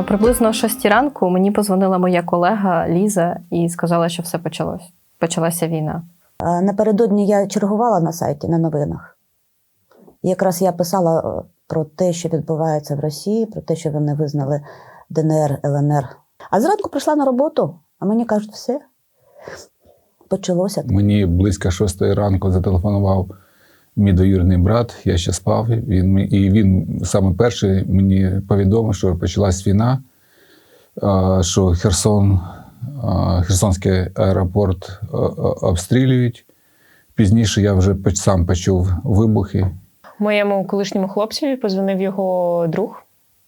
Приблизно о 6 ранку мені позвонила моя колега Ліза і сказала, що все почалось. Почалася війна. Напередодні я чергувала на сайті, на новинах. І якраз я писала про те, що відбувається в Росії, про те, що вони визнали ДНР, ЛНР. А зранку прийшла на роботу, а мені кажуть, все, почалося. Мені близько 6 ранку зателефонував мій двоюрідний брат, я ще спав, він саме перший мені повідомив, що почалась війна, що Херсонський аеропорт обстрілюють. Пізніше я вже сам почув вибухи. Моєму колишньому хлопцеві позвонив його друг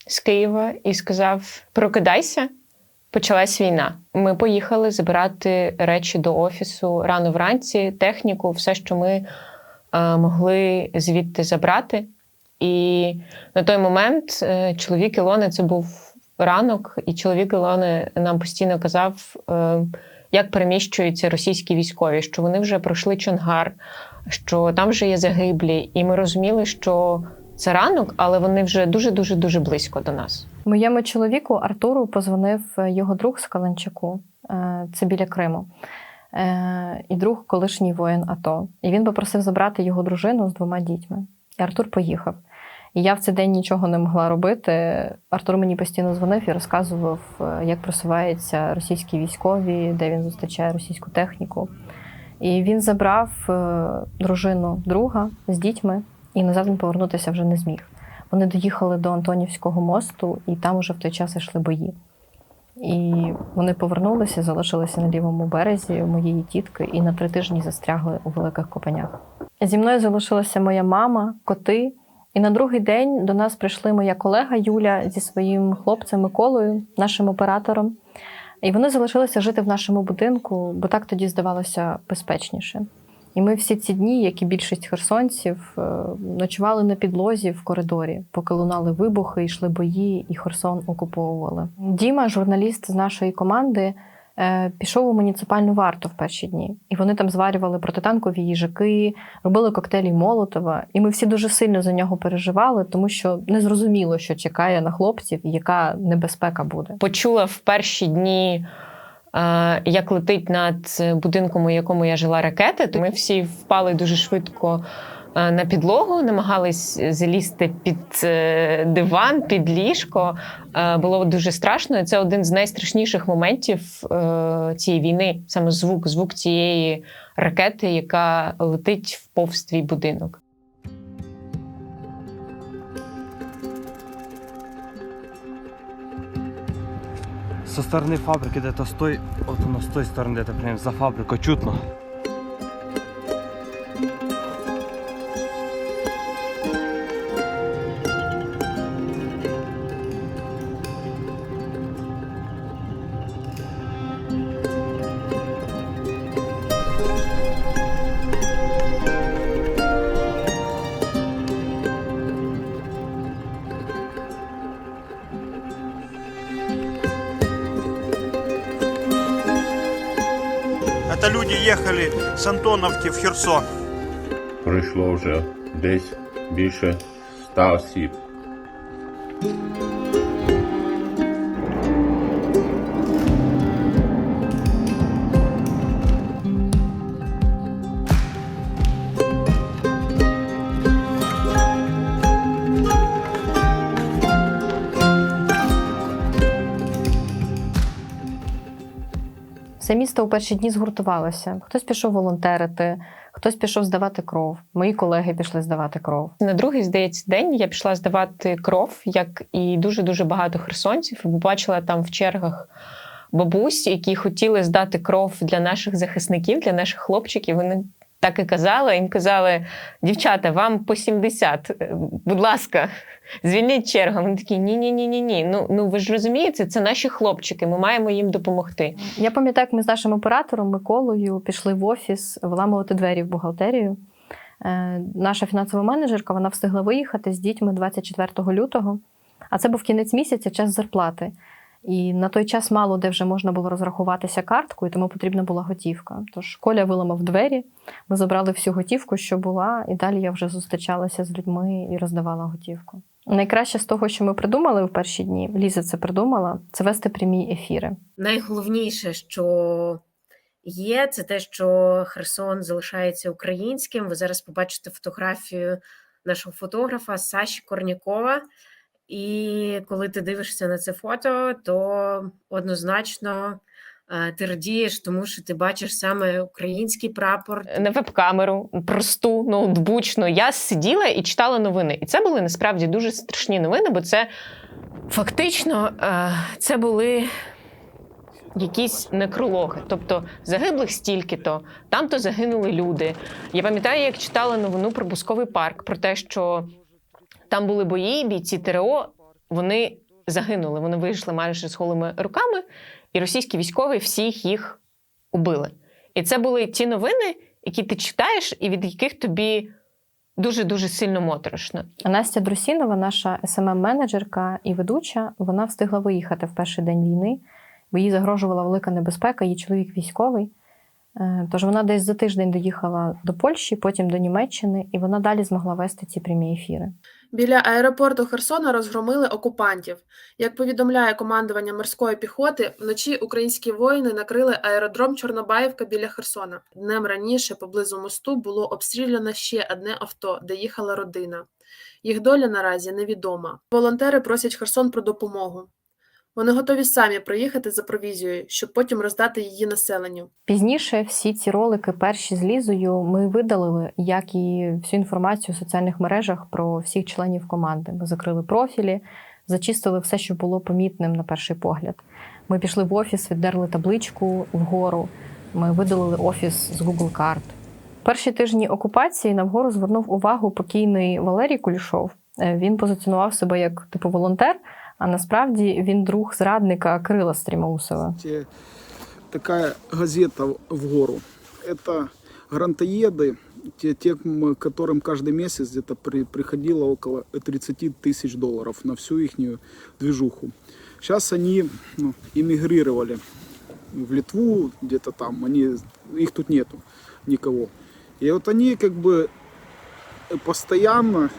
з Києва і сказав: «Прокидайся, почалась війна». Ми поїхали забирати речі до офісу рано вранці, техніку, все, що ми могли звідти забрати. І на той момент чоловік Ілони, це був ранок, і чоловік Ілони нам постійно казав, як переміщуються російські військові, що вони вже пройшли Чонгар, що там вже є загиблі. І ми розуміли, що це ранок, але вони вже дуже-дуже-дуже близько до нас. Моєму чоловіку Артуру позвонив його друг з Каланчаку, це біля Криму, і друг колишній воїн АТО. І він попросив забрати його дружину з 2 дітьми. І Артур поїхав. І я в цей день нічого не могла робити. Артур мені постійно дзвонив і розказував, як просуваються російські військові, де він зустрічає російську техніку. І він забрав дружину друга з дітьми, і назад він повернутися вже не зміг. Вони доїхали до Антонівського мосту, і там уже в той час йшли бої. І вони повернулися, залишилися на лівому березі у моєї тітки і на 3 тижні застрягли у Великих Копанях. Зі мною залишилася моя мама, коти. І на другий день до нас прийшли моя колега Юля зі своїм хлопцем Миколою, нашим оператором. І вони залишилися жити в нашому будинку, бо так тоді здавалося безпечніше. І ми всі ці дні, як і більшість херсонців, ночували на підлозі в коридорі, поки лунали вибухи, йшли бої, і Херсон окуповували. Діма, журналіст з нашої команди, пішов у муніципальну варту в перші дні. І вони там зварювали протитанкові їжаки, робили коктейлі Молотова. І ми всі дуже сильно за нього переживали, тому що не зрозуміло, що чекає на хлопців і яка небезпека буде. Почула в перші дні, як летить над будинком, у якому я жила, ракети, то ми всі впали дуже швидко на підлогу, намагались залізти під диван, під ліжко. Було дуже страшно. Це один з найстрашніших моментів цієї війни. Саме звук цієї ракети, яка летить в повз твій будинок. Со стороны фабрики где-то вот оно с той стороны где-то прям за фабрикой чутно. Это люди ехали с Антоновки в Херсон. Прийшло вже десь більше 100 осіб. Все місто у перші дні згуртувалося. Хтось пішов волонтерити, хтось пішов здавати кров. Мої колеги пішли здавати кров. На другий, здається, день я пішла здавати кров, як і дуже-дуже багато херсонців. Побачила там в чергах бабусь, які хотіли здати кров для наших захисників, для наших хлопчиків. Вони так і казали. Їм казали: дівчата, вам по 70, будь ласка, звільніть чергу. Вони такі: ні. Ну ви ж розумієте, це наші хлопчики, ми маємо їм допомогти. Я пам'ятаю, як ми з нашим оператором Миколою пішли в офіс виламувати двері в бухгалтерію. Наша фінансова менеджерка, вона встигла виїхати з дітьми 24 лютого, а це був кінець місяця, час зарплати. І на той час мало де вже можна було розрахуватися карткою, тому потрібна була готівка. Тож Коля виламав двері, ми забрали всю готівку, що була, і далі я вже зустрічалася з людьми і роздавала готівку. Найкраще з того, що ми придумали в перші дні, Ліза це придумала, це вести прямі ефіри. Найголовніше, що є, це те, що Херсон залишається українським. Ви зараз побачите фотографію нашого фотографа Саші Корнякова. І коли ти дивишся на це фото, то однозначно ти радієш, тому що ти бачиш саме український прапор. На веб-камеру, просту, ноутбучну, я сиділа і читала новини. І це були насправді дуже страшні новини, бо це фактично це були якісь некрологи. Тобто загиблих стільки-то, там-то загинули люди. Я пам'ятаю, як читала новину про Бусковий парк, про те, що там були бої, бійці ТРО, вони загинули. Вони вийшли майже з голими руками, і російські військові всіх їх убили. І це були ті новини, які ти читаєш, і від яких тобі дуже-дуже сильно моторошно. Настя Друсінова, наша СММ-менеджерка і ведуча, вона встигла виїхати в перший день війни, бо їй загрожувала велика небезпека, її чоловік військовий. Тож вона десь за тиждень доїхала до Польщі, потім до Німеччини, і вона далі змогла вести ці прямі ефіри. Біля аеропорту Херсона розгромили окупантів. Як повідомляє командування морської піхоти, вночі українські воїни накрили аеродром Чорнобаївка біля Херсона. Днем раніше поблизу мосту було обстріляно ще одне авто, де їхала родина. Їх доля наразі невідома. Волонтери просять Херсон про допомогу. Вони готові самі приїхати за провізією, щоб потім роздати її населенню. Пізніше всі ці ролики, перші з Лізою, ми видалили, як і всю інформацію в соціальних мережах про всіх членів команди. Ми закрили профілі, зачистили все, що було помітним на перший погляд. Ми пішли в офіс, віддерли табличку вгору, ми видалили офіс з Google карт. Перші тижні окупації на вгору звернув увагу покійний Валерій Кулішов. Він позиціонував себе як типу волонтер, а насправді він друг зрадника Кирила Стрімоусова. Такая газета «В гору». Это грантоеды, те, которым каждый месяц где-то приходило около 30 тысяч долларов на всю их движуху. Сейчас они эмигрировали в Литву, где-то там, их тут нету никого. И вот они как бы постоянно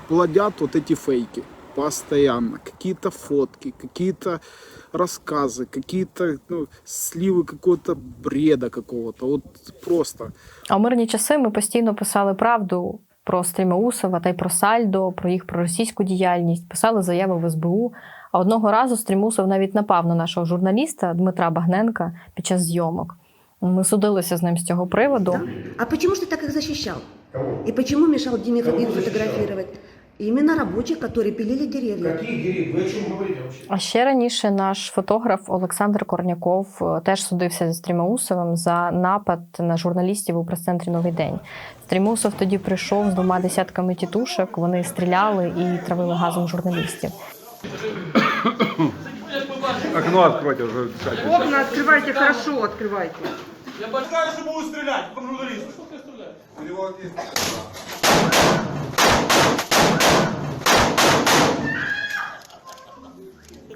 плодят вот эти фейки. Постоянно. Какие-то фотки, какие-то рассказы, какие-то сливы какого-то бреда какого-то. Вот просто. А в мирні часи ми постійно писали правду про Стрімоусова та й про Сальдо, про їх проросійську діяльність, писали заяви в СБУ. А одного разу Стрімоусов навіть напав на нашого журналіста Дмитра Багненка під час зйомок. Ми судилися з ним з цього приводу. А почему ж ты так их защищал? И почему мешал Диме фотографировать? Именно рабочих, которые пилили деревья. Какие деревья? Вы о чем говорите вообще? А ще раніше наш фотограф Олександр Корняков теж судився зі Стрімоусовим за напад на журналістів у прес-центрі «Новий день». Стрімоусов тоді прийшов з 2 десятками тітушок, вони стріляли і травили газом журналістів. Окно откройте уже. Окна открывайте, хорошо открывайте. Я большая, что буду стрелять, по журналисту.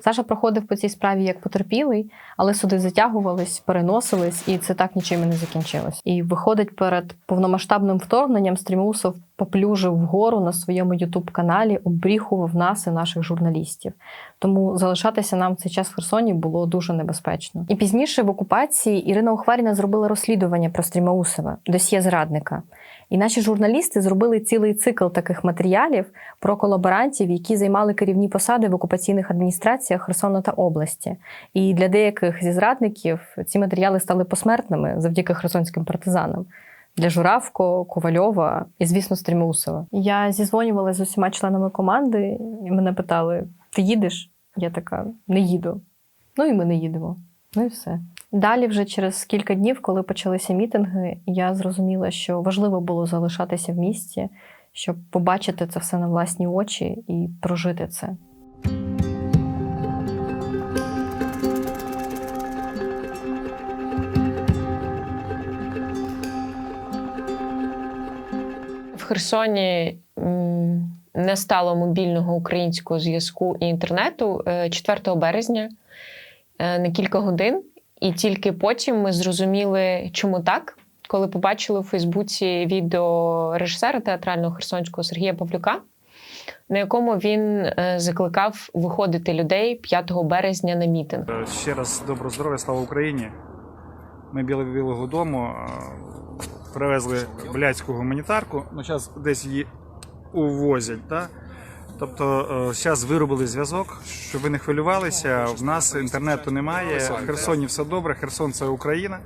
Саша проходив по цій справі як потерпілий, але суди затягувались, переносились, і це так нічим і не закінчилось. І виходить, перед повномасштабним вторгненням Стрімоусов поплюжив вгору на своєму ютуб-каналі, оббріхував нас і наших журналістів. Тому залишатися нам в цей час в Херсоні було дуже небезпечно. І пізніше в окупації Ірина Ухваріна зробила розслідування про Стрімоусова, досьє зрадника. І наші журналісти зробили цілий цикл таких матеріалів про колаборантів, які займали керівні посади в окупаційних адміністраціях Херсона та області. І для деяких зі зрадників ці матеріали стали посмертними завдяки херсонським партизанам. Для Журавко, Ковальова і, звісно, Стрімоусова. Я зізвонювалася з усіма членами команди, і мене питали: ти їдеш? Я така: не їду. Ну і ми не їдемо. Ну і все. Далі вже через кілька днів, коли почалися мітинги, я зрозуміла, що важливо було залишатися в місті, щоб побачити це все на власні очі і прожити це. В Херсоні не стало мобільного українського зв'язку і інтернету 4 березня на кілька годин. І тільки потім ми зрозуміли, чому так, коли побачили у Фейсбуці відео режисера театрального херсонського Сергія Павлюка, на якому він закликав виходити людей 5 березня на мітинг. Ще раз доброго здоров'я, слава Україні. Ми біля Білого дому привезли блядську гуманітарку, зараз десь її увозять. Так? Тобто зараз виробили зв'язок, щоб ви не хвилювалися, в нас інтернету немає, в Херсоні все добре, Херсон – це Україна.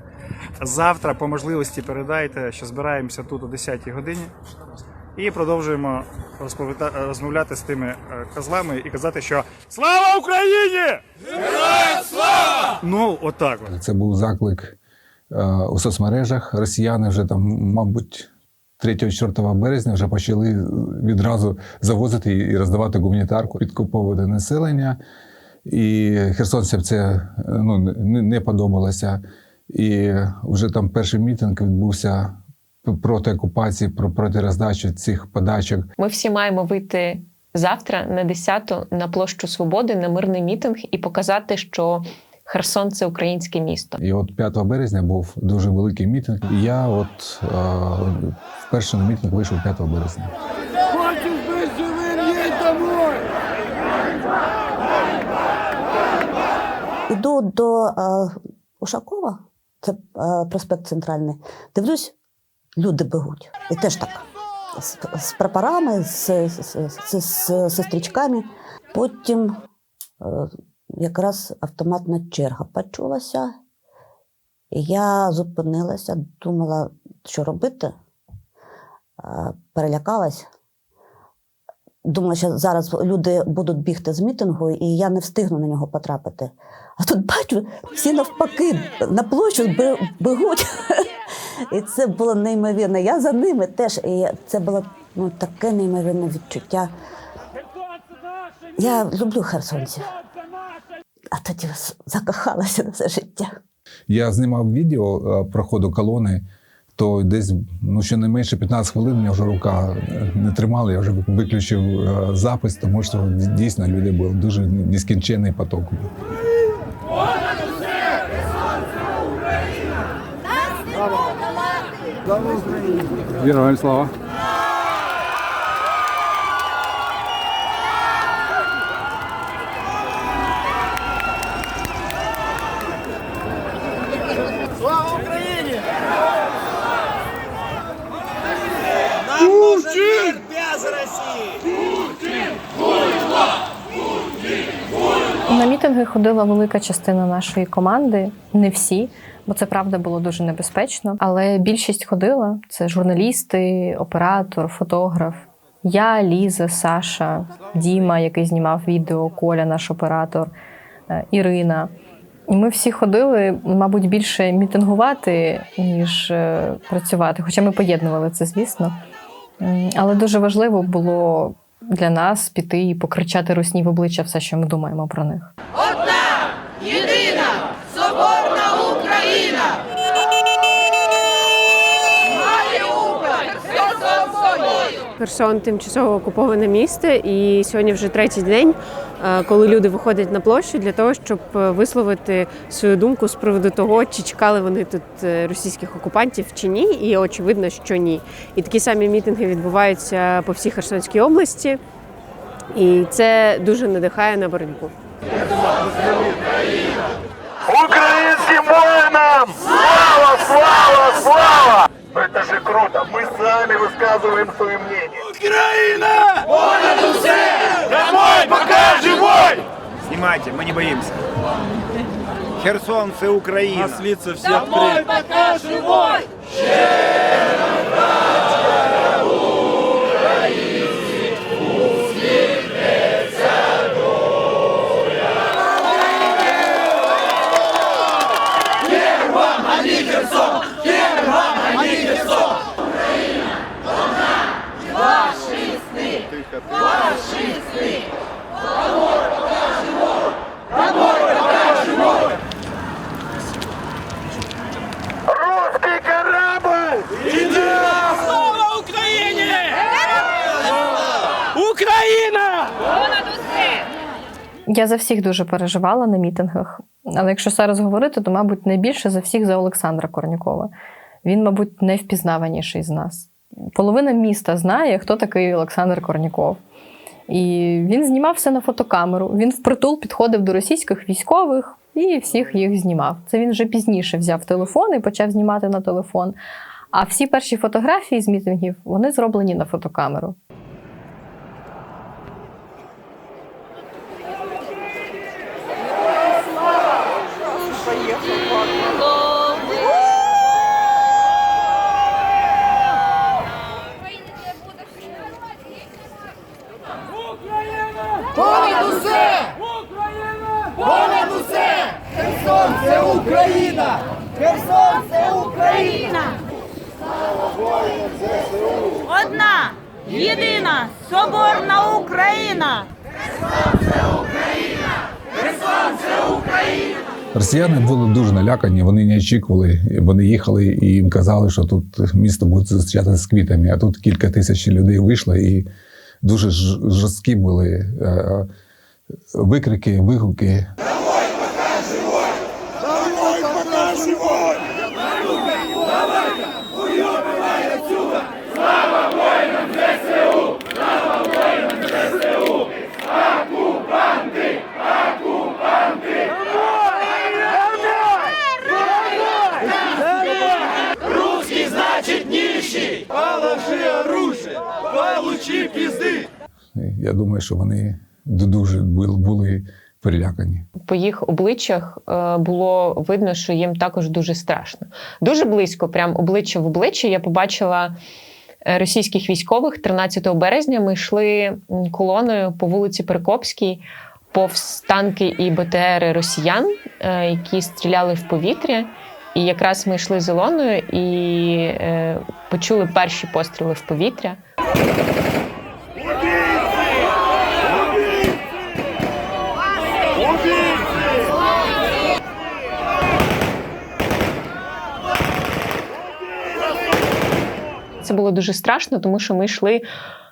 Завтра по можливості передайте, що збираємося тут о 10-й годині і продовжуємо розмовляти з тими козлами і казати, що «Слава Україні! Героям слава!» Ну, отак. Це був заклик у соцмережах. Росіяни вже там, мабуть, 3-4 березня вже почали відразу завозити і роздавати гуманітарку, підкуповувати населення. І херсонцям це не подобалося. І вже там перший мітинг відбувся проти окупації, проти роздачі цих подачок. Ми всі маємо вийти завтра на 10-ту на площу Свободи на мирний мітинг і показати, що Херсон – це українське місто. І от 5 березня був дуже великий мітинг. І я вперше на мітинг вийшов 5 березня. Хочешь быть живым, едь домой! Іду до Ушакова, це проспект Центральний, дивлюсь, люди бегуть. І теж так, з прапорами, з сестричками. Потім якраз автоматна черга почулася. І я зупинилася, думала, що робити. Перелякалась. Думала, що зараз люди будуть бігти з мітингу, і я не встигну на нього потрапити. А тут бачу, всі навпаки на площу бегуть. І це було неймовірно. Я за ними теж. І це було таке неймовірне відчуття. Я люблю херсонців. А тоді закохалася на все життя. Я знімав відео проходу колони, то десь щонайменше 15 хвилин мене вже рука не тримала, я вже виключив запис, тому що дійсно люди були дуже нескінченний поток. Героям слава! Слава Україні! Нам нужен мир без Росії! На мітинги ходила велика частина нашої команди, не всі, бо це, правда, було дуже небезпечно. Але більшість ходила. Це журналісти, оператор, фотограф. Я, Ліза, Саша, Діма, який знімав відео, Коля, наш оператор, Ірина. І ми всі ходили, мабуть, більше мітингувати, ніж працювати. Хоча ми поєднували це, звісно. Але дуже важливо було для нас піти і покричати русні в обличчя все, що ми думаємо про них. Одна, єдина, соборна Україна! Херсон – тимчасово окуповане місто, і сьогодні вже третій день, коли люди виходять на площу для того, щоб висловити свою думку з приводу того, чи чекали вони тут російських окупантів чи ні, і очевидно, що ні. І такі самі мітинги відбуваються по всій Херсонській області, і це дуже надихає на боротьбу. Українським воїнам! Слава, слава, слава! Это же круто! Мы сами высказываем свое мнение. Украина! Понад усе! Домой, пока живой! Снимайте, мы не боимся. Херсон, це Україна. У нас лица все открыты. Домой, пока живой! Русский корабль! Идем! Слава Україні! Україна! Понад усе! Я за всіх дуже переживала на мітингах. Але якщо зараз говорити, то, мабуть, найбільше за всіх за Олександра Корнякова. Він, мабуть, найвпізнаваніший з нас. Половина міста знає, хто такий Олександр Корняков. І він знімав все на фотокамеру. Він впритул підходив до російських військових і всіх їх знімав. Це він вже пізніше взяв телефон і почав знімати на телефон. А всі перші фотографії з мітингів, вони зроблені на фотокамеру. Понад усе! Понад усе! Херсон – це Україна! Херсон – це Україна! Одна, єдина, соборна Україна! Херсон – це Україна! Херсон – це Україна! Росіяни були дуже налякані, вони не очікували. Вони їхали і їм казали, що тут місто буде зустрічатися з квітами, а тут кілька тисяч людей вийшло, і дуже жорсткі були викрики, вигуки. Домой пока живой! Домой пока живой! Давай-ка, уйобывай отсюда! Слава воинам ЗСУ! Слава воинам ЗСУ! Оккупанты! Оккупанты! Русский значит нищий! Положи оружие! Получи пизды! Я думаю, що вони дуже були перелякані. По їх обличчях було видно, що їм також дуже страшно. Дуже близько, прям обличчя в обличчя, я побачила російських військових. 13 березня ми йшли колоною по вулиці Перекопській, повз танки і БТРи росіян, які стріляли в повітря. І якраз ми йшли з Ілоною і почули перші постріли в повітря. Це було дуже страшно, тому що ми йшли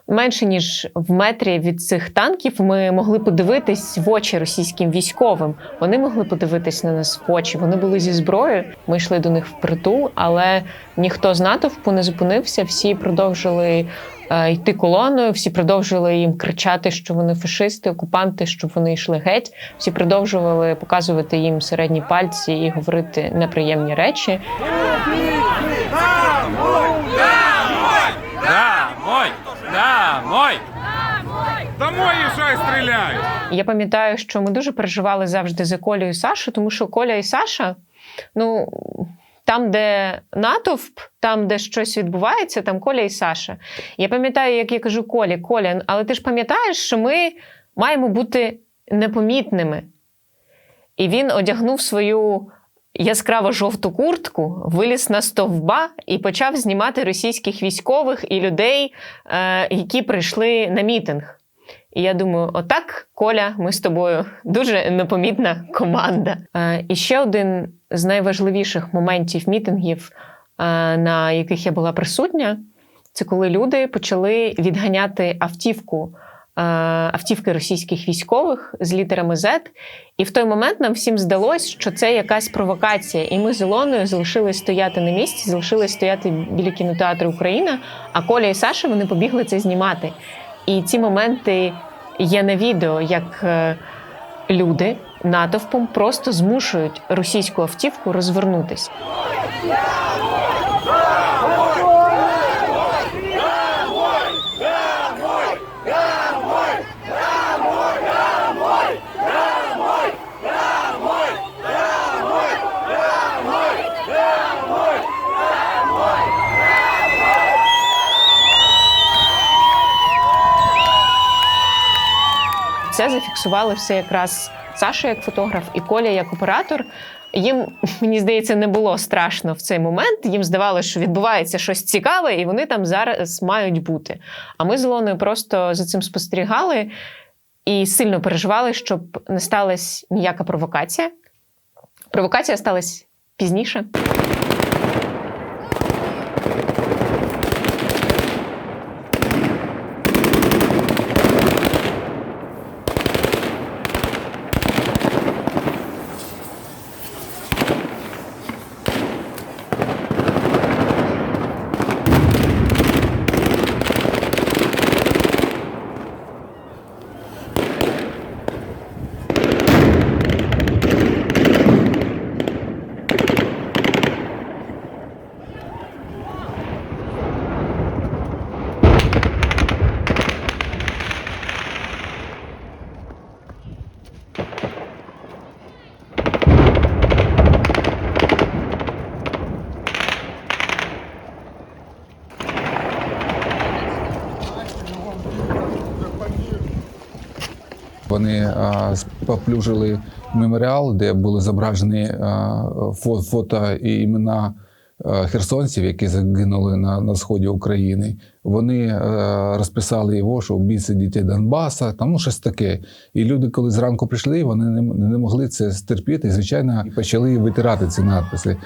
менше, ніж в метрі від цих танків. Ми могли подивитись в очі російським військовим. Вони могли подивитись на нас в очі. Вони були зі зброєю. Ми йшли до них впритул, але ніхто з натовпу не зупинився. Всі продовжили йти колоною, всі продовжували їм кричати, що вони фашисти, окупанти, щоб вони йшли геть. Всі продовжували показувати їм середні пальці і говорити неприємні речі. Домой! Домой їжджай, стріляй! Я пам'ятаю, що ми дуже переживали завжди за Колю і Сашу, тому що Коля і Саша, там, де натовп, там, де щось відбувається, там Коля і Саша. Я пам'ятаю, як я кажу Колі, Коля, але ти ж пам'ятаєш, що ми маємо бути непомітними. І він одягнув свою яскраво-жовту куртку, виліз на стовба і почав знімати російських військових і людей, які прийшли на мітинг. І я думаю, отак, Коля, ми з тобою дуже непомітна команда. І ще один з найважливіших моментів мітингів, на яких я була присутня, це коли люди почали відганяти автівки російських військових з літерами Z. І в той момент нам всім здалось, що це якась провокація. І ми з Ілоною залишились стояти на місці, залишились стояти біля кінотеатру «Україна», а Коля і Саша, вони побігли це знімати. І ці моменти є на відео, як люди натовпом просто змушують російську автівку розвернутись. Це зафіксували все якраз Саша як фотограф і Коля як оператор. Їм, мені здається, не було страшно в цей момент. Їм здавалося, що відбувається щось цікаве, і вони там зараз мають бути. А ми з Ілоною просто за цим спостерігали і сильно переживали, щоб не сталася ніяка провокація. Провокація сталася пізніше. вони споплюжили меморіал, де були зображені фото і імена херсонців, які загинули на сході України. Вони розписали його, що вбивці дітей Донбаса, там щось таке. І люди, коли зранку прийшли, вони не могли це стерпіти, і, звичайно, почали витирати ці надписи.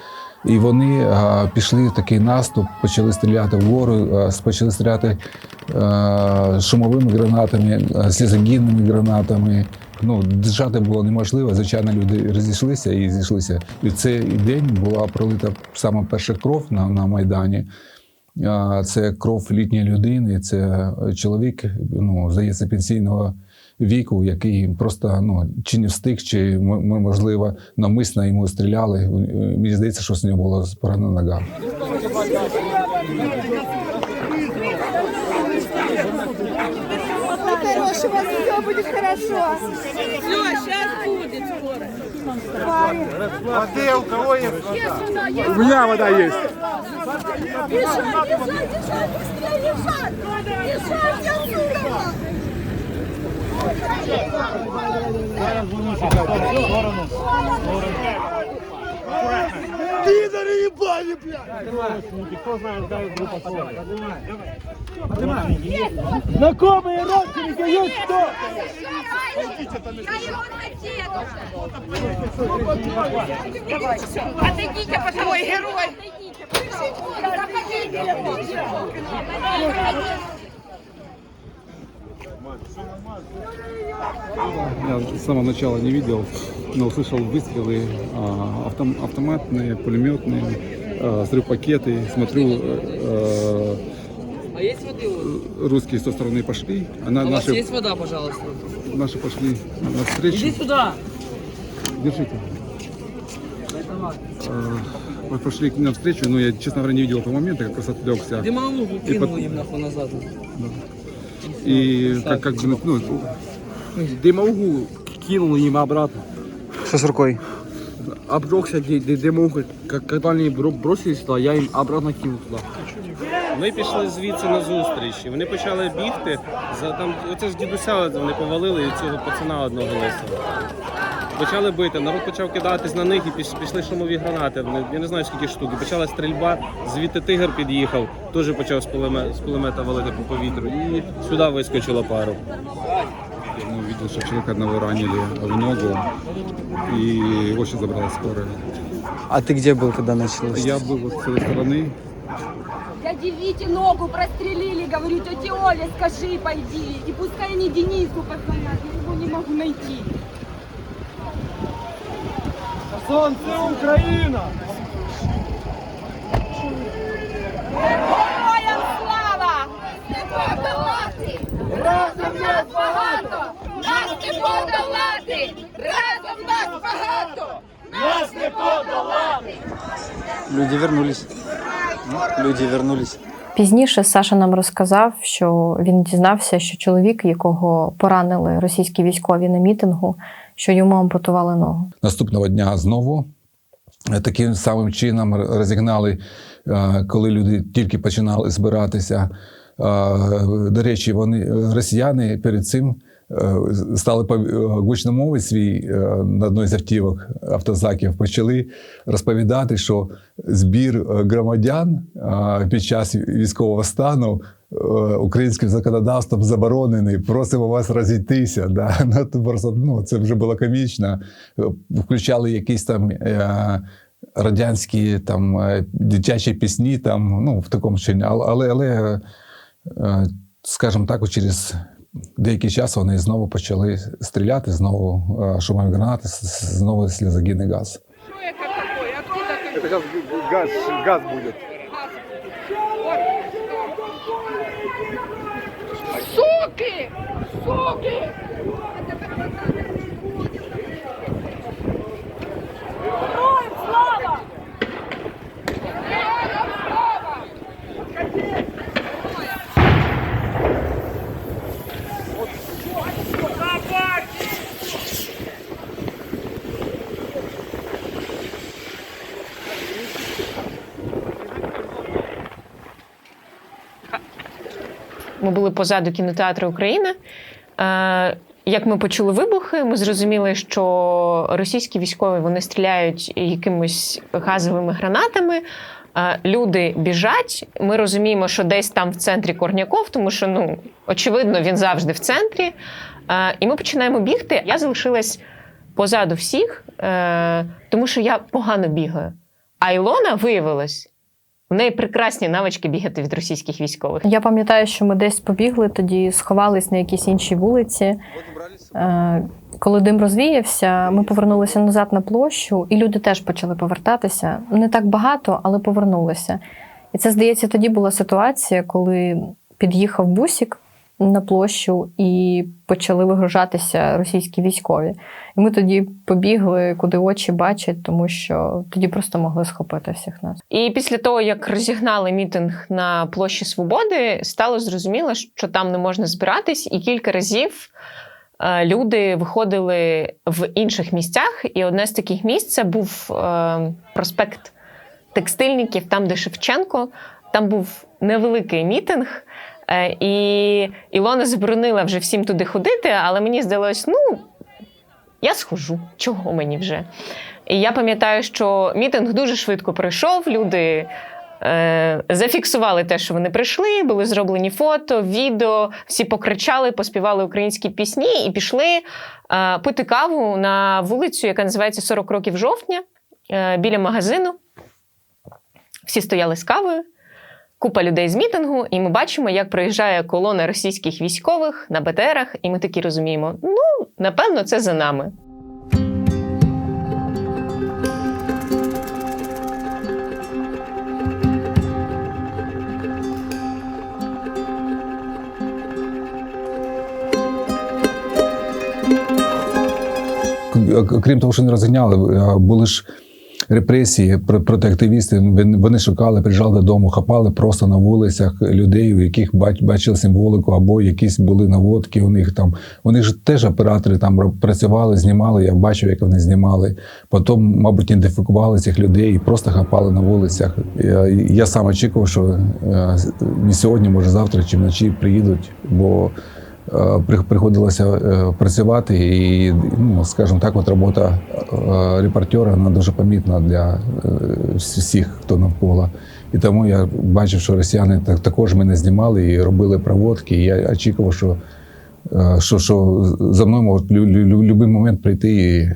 І вони пішли в такий наступ, почали стріляти вгору, почали стріляти шумовими гранатами, сльозогінними гранатами. Дишати було неможливо, звичайно, люди розійшлися і зійшлися. І в цей день була пролита саме перша кров на Майдані. Це кров літньої людини, це чоловік, здається, пенсійного віку, який просто чи не встиг, чи, можливо, навмисно йому стріляли. Мені здається, що з нього була поранена нога. Хорошо, у вас все будет хорошо. Все, сейчас будет скоро. Воды у кого есть? У меня вода есть. Пидоры ебали, блядь! Кто знает, дай группа слова. Знакомые родственники есть кто? Отойдите, пожалуй, герой! Я с самого начала не видел, но услышал выстрелы автоматные, пулеметные, взрыв-пакеты. Смотрю, русские с той стороны пошли. У вас есть вода, пожалуйста? Наши пошли навстречу. Иди сюда! Держите. Мы пошли к ним навстречу, но я, честно говоря, не видел этого момента, как раз отвлекся. Дымовую кинул им нахуй назад. Да. И как бы, дымовую кинул им обратно. Что с рукой? Обжегся дымовкой. Когда они бросились туда, я им обратно кинул туда. Ми пішли звідси на зустріч, і вони почали бігти. Оце ж дідуся вони повалили і цього пацана одного лисого. Почали бити, народ почав кидатись на них і пішли шумові гранати. Я не знаю скільки штук. І почала стрільба, звідти тигр під'їхав, теж почав з кулемета валити по повітрю. І сюди вискочило пару. Я увидел, что человека одного ранили в ногу, и его сейчас забрала скорая. А ты где был, когда началось? Я был вот с этой стороны. Дяде Вите ногу прострелили, говорю, тете Оле, скажи, пойди. И пускай они Денису позвонят, я его не могу найти. Херсон, це Україна! Героям слава! Не подолати! Разом нас багато! Нас не подолати! Разом нас багато! Нас не подолати! Люди вернулись. Люди вернулись. Пізніше Саша нам розказав, що він дізнався, що чоловік, якого поранили російські військові на мітингу, що йому ампутували ногу. Наступного дня знову таким самим чином розігнали, коли люди тільки починали збиратися. До речі, росіяни перед цим стали гучномовити свій на одній з автівок, автозаків, почали розповідати, що збір громадян під час військового стану українським законодавством заборонений, просимо вас розійтися. Да? Це вже було комічно. Включали якісь там радянські дитячі пісні в такому чині, але скажімо так, через деякий час вони знову почали стріляти, знову шумові гранати, знову сльозогінний газ. Это сейчас газ будет. Суки! Суки! Героям слава! Ми були позаду кінотеатру «Україна». Як ми почули вибухи, ми зрозуміли, що російські військові, вони стріляють якимись газовими гранатами, люди біжать, ми розуміємо, що десь там в центрі Корняков, тому що, очевидно, він завжди в центрі, і ми починаємо бігти. Я залишилась позаду всіх, тому що я погано бігаю. А Ілона виявилась, в неї прекрасні навички бігати від російських військових. Я пам'ятаю, що ми десь побігли, тоді сховались на якійсь іншій вулиці. Коли дим розвіявся, ми повернулися назад на площу, і люди теж почали повертатися. Не так багато, але повернулися. І це, здається, тоді була ситуація, коли під'їхав бусик на площу і почали вигружатися російські військові. І ми тоді побігли, куди очі бачать, тому що тоді просто могли схопити всіх нас. І після того, як розігнали мітинг на площі Свободи, стало зрозуміло, що там не можна збиратись, і кілька разів люди виходили в інших місцях, і одне з таких місць це був проспект Текстильників, там, де Шевченко. Там був невеликий мітинг, і Ілона заборонила вже всім туди ходити, але мені здалось, я схожу, чого мені вже. І я пам'ятаю, що мітинг дуже швидко пройшов, люди зафіксували те, що вони прийшли, були зроблені фото, відео, всі покричали, поспівали українські пісні і пішли пити каву на вулицю, яка називається 40 років жовтня, біля магазину. Всі стояли з кавою, купа людей з мітингу, і ми бачимо, як проїжджає колона російських військових на БТРах, і ми такі розуміємо, напевно, це за нами. Крім того, що не розганяли, були ж репресії проти активістів. Вони шукали, приїжджали додому, хапали просто на вулицях людей, у яких бачили символику, або якісь були наводки у них там. Вони ж теж оператори там працювали, знімали, я бачив, як вони знімали. Потім, мабуть, ідентифікували цих людей і просто хапали на вулицях. Я сам очікував, що не сьогодні, може завтра чи вночі приїдуть, бо приходилося працювати, і, скажімо так, робота репортера, вона дуже помітна для всіх, хто навколо. І тому я бачив, що росіяни також мене знімали і робили проводки, і я очікував, що за мною можуть в будь-який момент прийти і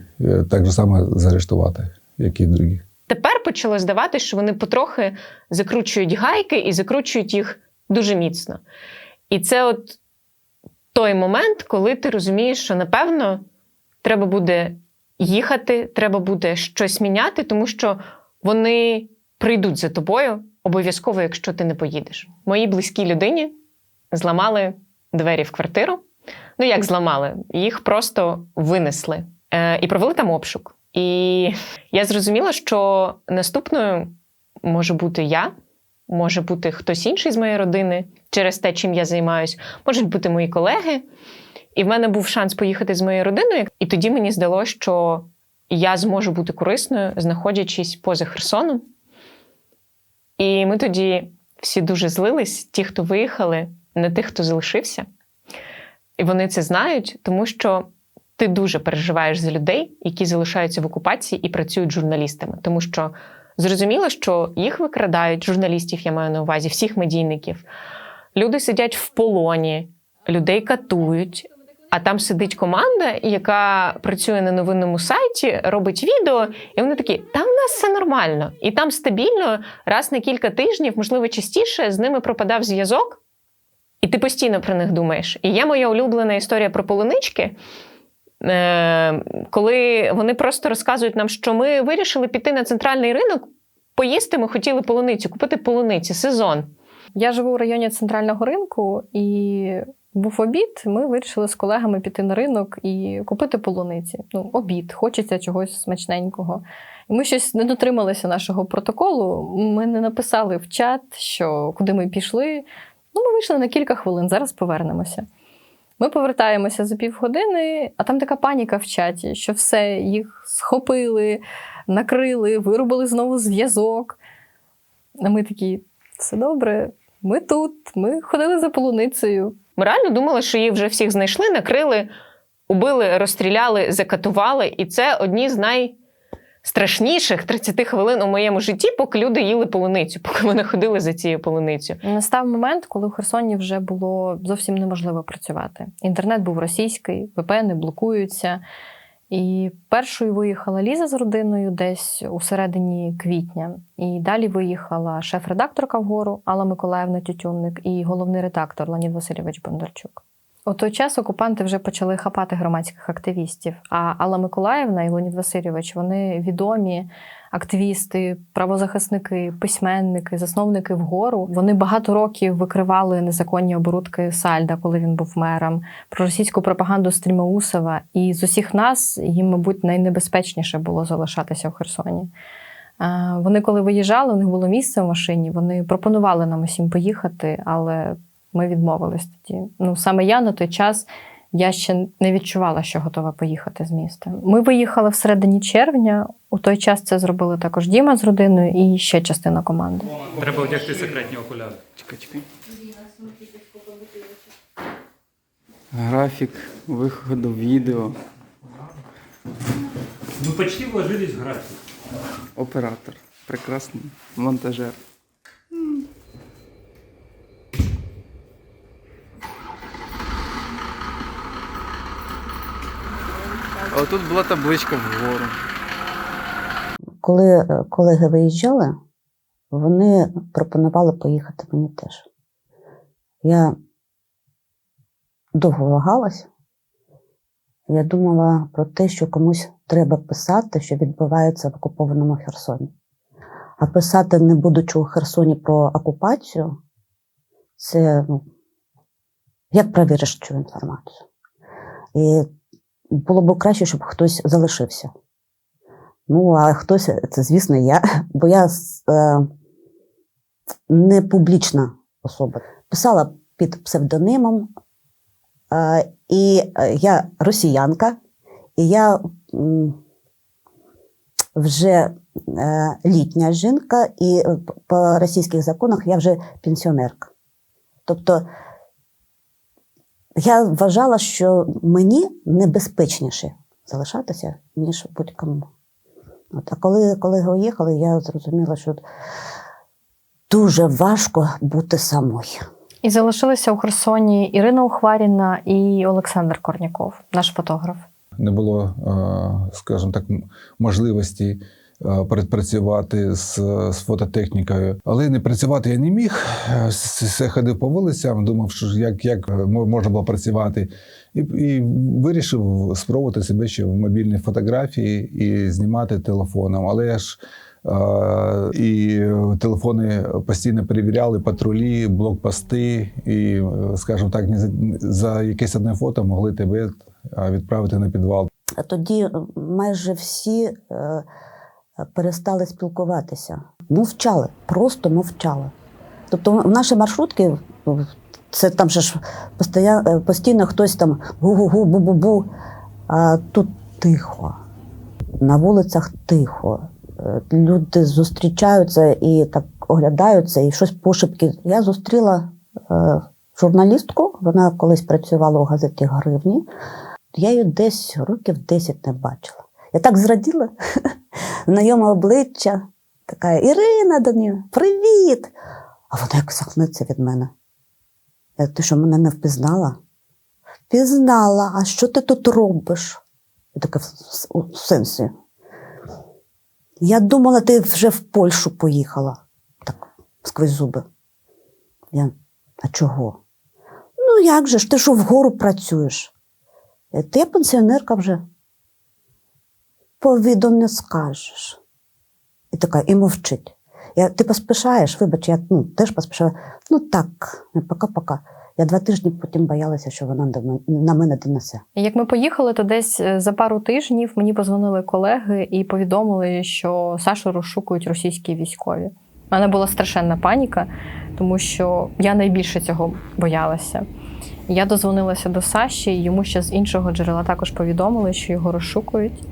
так же само заарештувати, як і другі. Тепер почало здаватися, що вони потрохи закручують гайки і закручують їх дуже міцно. І це той момент, коли ти розумієш, що, напевно, треба буде їхати, треба буде щось міняти, тому що вони прийдуть за тобою обов'язково, якщо ти не поїдеш. Моїй близькій людині зламали двері в квартиру. Як зламали? Їх просто винесли. І провели там обшук. І я зрозуміла, що наступною може бути я, може бути хтось інший з моєї родини через те, чим я займаюсь, можуть бути мої колеги. І в мене був шанс поїхати з моєю родиною. І тоді мені здалося, що я зможу бути корисною, знаходячись поза Херсоном. І ми тоді всі дуже злились, ті, хто виїхали, на тих, хто залишився. І вони це знають, тому що ти дуже переживаєш за людей, які залишаються в окупації і працюють журналістами. Тому що зрозуміло, що їх викрадають, журналістів я маю на увазі, всіх медійників. Люди сидять в полоні, людей катують, а там сидить команда, яка працює на новинному сайті, робить відео, і вони такі, там в нас все нормально. І там стабільно, раз на кілька тижнів, можливо, частіше, з ними пропадав зв'язок, і ти постійно про них думаєш. І є моя улюблена історія про полунички, коли вони просто розказують нам, що ми вирішили піти на центральний ринок, поїсти, ми хотіли полуницю, купити полуниці, сезон. Я живу в районі центрального ринку, і був обід, ми вирішили з колегами піти на ринок і купити полуниці. Обід, хочеться чогось смачненького. І ми щось не дотрималися нашого протоколу, ми не написали в чат, що куди ми пішли. Ми вийшли на кілька хвилин, зараз повернемося. Ми повертаємося за півгодини, а там така паніка в чаті, що все, їх схопили, накрили, вирубили знову зв'язок. А ми такі, все добре, ми тут, ми ходили за полуницею. Ми реально думали, що їх вже всіх знайшли, накрили. убили, розстріляли, закатували. І це одні з найстрашніших 30 хвилин у моєму житті, поки люди їли полуницю, поки вони ходили за цією полуницею. Настав момент, коли в Херсоні вже було зовсім неможливо працювати. Інтернет був російський, VPN блокуються. І першою виїхала Ліза з родиною десь у середині квітня. І далі виїхала шеф-редакторка вгору Алла Миколаївна Тютюнник і головний редактор Леонід Васильович Бондарчук. У той час окупанти вже почали хапати громадських активістів. А Алла Миколаївна і Леонід Васильович, вони відомі активісти, правозахисники, письменники, засновники вгору. Вони багато років викривали незаконні оборудки Сальда, коли він був мером, про російську пропаганду Стрімоусова. І з усіх нас їм, мабуть, найнебезпечніше було залишатися в Херсоні. Вони, коли виїжджали, у них було місце в машині, вони пропонували нам усім поїхати, але ми відмовились тоді. Саме я на той час, я ще не відчувала, що готова поїхати з міста. Ми виїхали всередині червня, у той час це зробили також Діма з родиною і ще частина команди. Треба одягти секретні окуляри. Чекай. Графік виходу відео. Ми почти вложились в графік. Оператор. Прекрасний монтажер. А тут була табличка вгору. Коли колеги виїжджали, вони пропонували поїхати мені теж. Я довго вагалась. Я думала про те, що комусь треба писати, що відбувається в окупованому Херсоні. А писати, не будучи у Херсоні, про окупацію, це, як перевіриш цю інформацію? І було б краще, щоб хтось залишився. А хтось, це, звісно, я, бо я не публічна особа. Писала під псевдонимом, і я росіянка, і я вже літня жінка, і по російських законах я вже пенсіонерка. Тобто я вважала, що мені небезпечніше залишатися, ніж будь-кому. А коли уїхали, я зрозуміла, що дуже важко бути самою. І залишилися у Херсоні Ірина Ухваріна і Олександр Корняков, наш фотограф. Не було, скажімо так, можливості працювати з фототехнікою. Але не працювати я не міг. Все ходив по вулицям, думав, що як можна було працювати. І вирішив спробувати себе ще в мобільній фотографії і знімати телефоном. Але ж і телефони постійно перевіряли, патрулі, блокпости. І, скажімо так, за якесь одне фото могли тебе відправити на підвал. А тоді майже всі перестали спілкуватися. Мовчали, просто мовчали. Тобто в наші маршрутки, це там же ж постійно хтось там гу-гу-гу, бу-бу-бу, а тут тихо. На вулицях тихо. Люди зустрічаються і так оглядаються, і щось пошепки. Я зустріла журналістку, вона колись працювала у газеті «Гривні». Я її десь років 10 не бачила. Я так зраділа, знайоме обличчя, така Ірина до неї, привіт! А вона як сахнеться від мене. Ти що, мене не впізнала? Впізнала, а що ти тут робиш? Я така, в сенсі. Я думала, ти вже в Польщу поїхала. Так, сквозь зуби. А чого? Як же ж, ти що вгору працюєш? Ти пенсіонерка вже. По віду не скажеш. І така, і мовчить. Ти поспішаєш, вибач, я теж поспішаю. Так, пока-пока. Я 2 тижні потім боялася, що вона на мене донесе. Як ми поїхали, то десь за пару тижнів мені позвонили колеги і повідомили, що Сашу розшукують російські військові. У мене була страшенна паніка, тому що я найбільше цього боялася. Я дозвонилася до Саші, і йому ще з іншого джерела також повідомили, що його розшукують.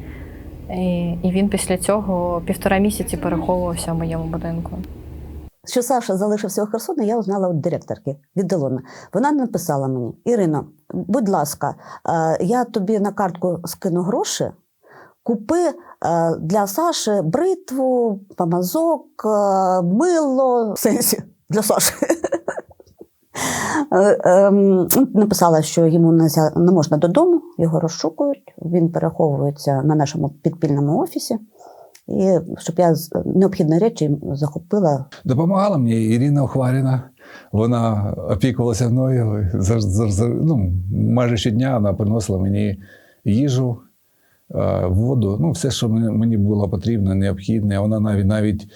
І він після цього 1,5 місяці переховувався в моєму будинку. Що Саша залишився у Херсоні, я узнала від директорки, від Ілони. Вона написала мені: Ірино, будь ласка, я тобі на картку скину гроші, купи для Саші бритву, помазок, мило, в сенсі, для Саші. Написала, що йому не можна додому, його розшукують, він переховується на нашому підпільному офісі. І щоб я необхідні речі захопила. Допомагала мені Ірина Охваріна. Вона опікувалася мною. Майже щодня вона приносила мені їжу, воду, все, що мені було потрібно, необхідне. Вона навіть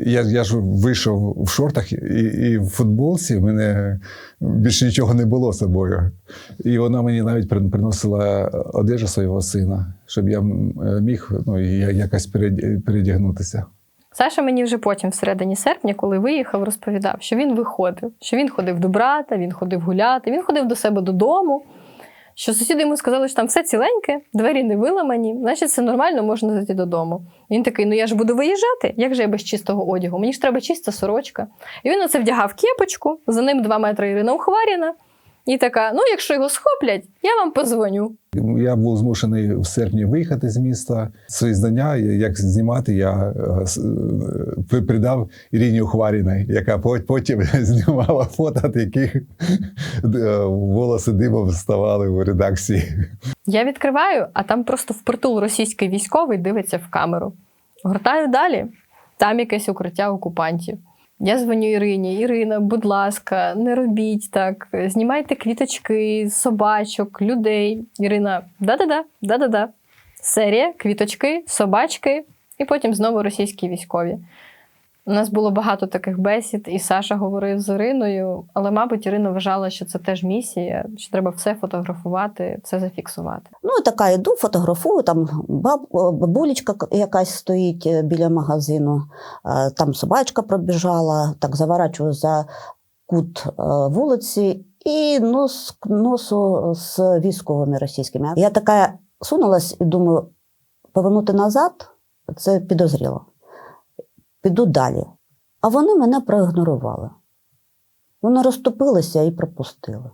я ж вийшов в шортах і в футболці, в мене більше нічого не було з собою. І вона мені навіть приносила одежу свого сина, щоб я міг якось передягнутися. Саша мені вже потім, всередині серпня, коли виїхав, розповідав, що він виходив, що він ходив до брата, він ходив гуляти, він ходив до себе додому, що сусіди йому сказали, що там все ціленьке, двері не виламані, значить все нормально, можна зайти додому. Він такий, я ж буду виїжджати, як же я без чистого одягу? Мені ж треба чиста сорочка. І він оце вдягав кепочку, за ним 2 метри Ірина Охваріна, і така, якщо його схоплять, я вам позвоню. Я був змушений в серпні виїхати з міста. Свої знання, як знімати, я придав Ірині Охваріній, яка потім знімала фото, від яких волоси дибом вставали в редакції. Я відкриваю, а там просто впритул російський військовий дивиться в камеру. Гортаю далі, там якесь укриття окупантів. Я дзвоню Ірині. Ірина, будь ласка, не робіть так. Знімайте квіточки, собачок, людей. Ірина, да-да-да. Серія, квіточки, собачки і потім знову російські військові. У нас було багато таких бесід, і Саша говорив з Іриною, але, мабуть, Ірина вважала, що це теж місія, що треба все фотографувати, все зафіксувати. Така йду, фотографую, там бабулечка якась стоїть біля магазину, там собачка пробіжала, так заворачую за кут вулиці і нос к носу з військовими російськими. Я така сунулась і думаю, повернути назад – це підозріло. Піду далі. А вони мене проігнорували. Вони розступилися і пропустили.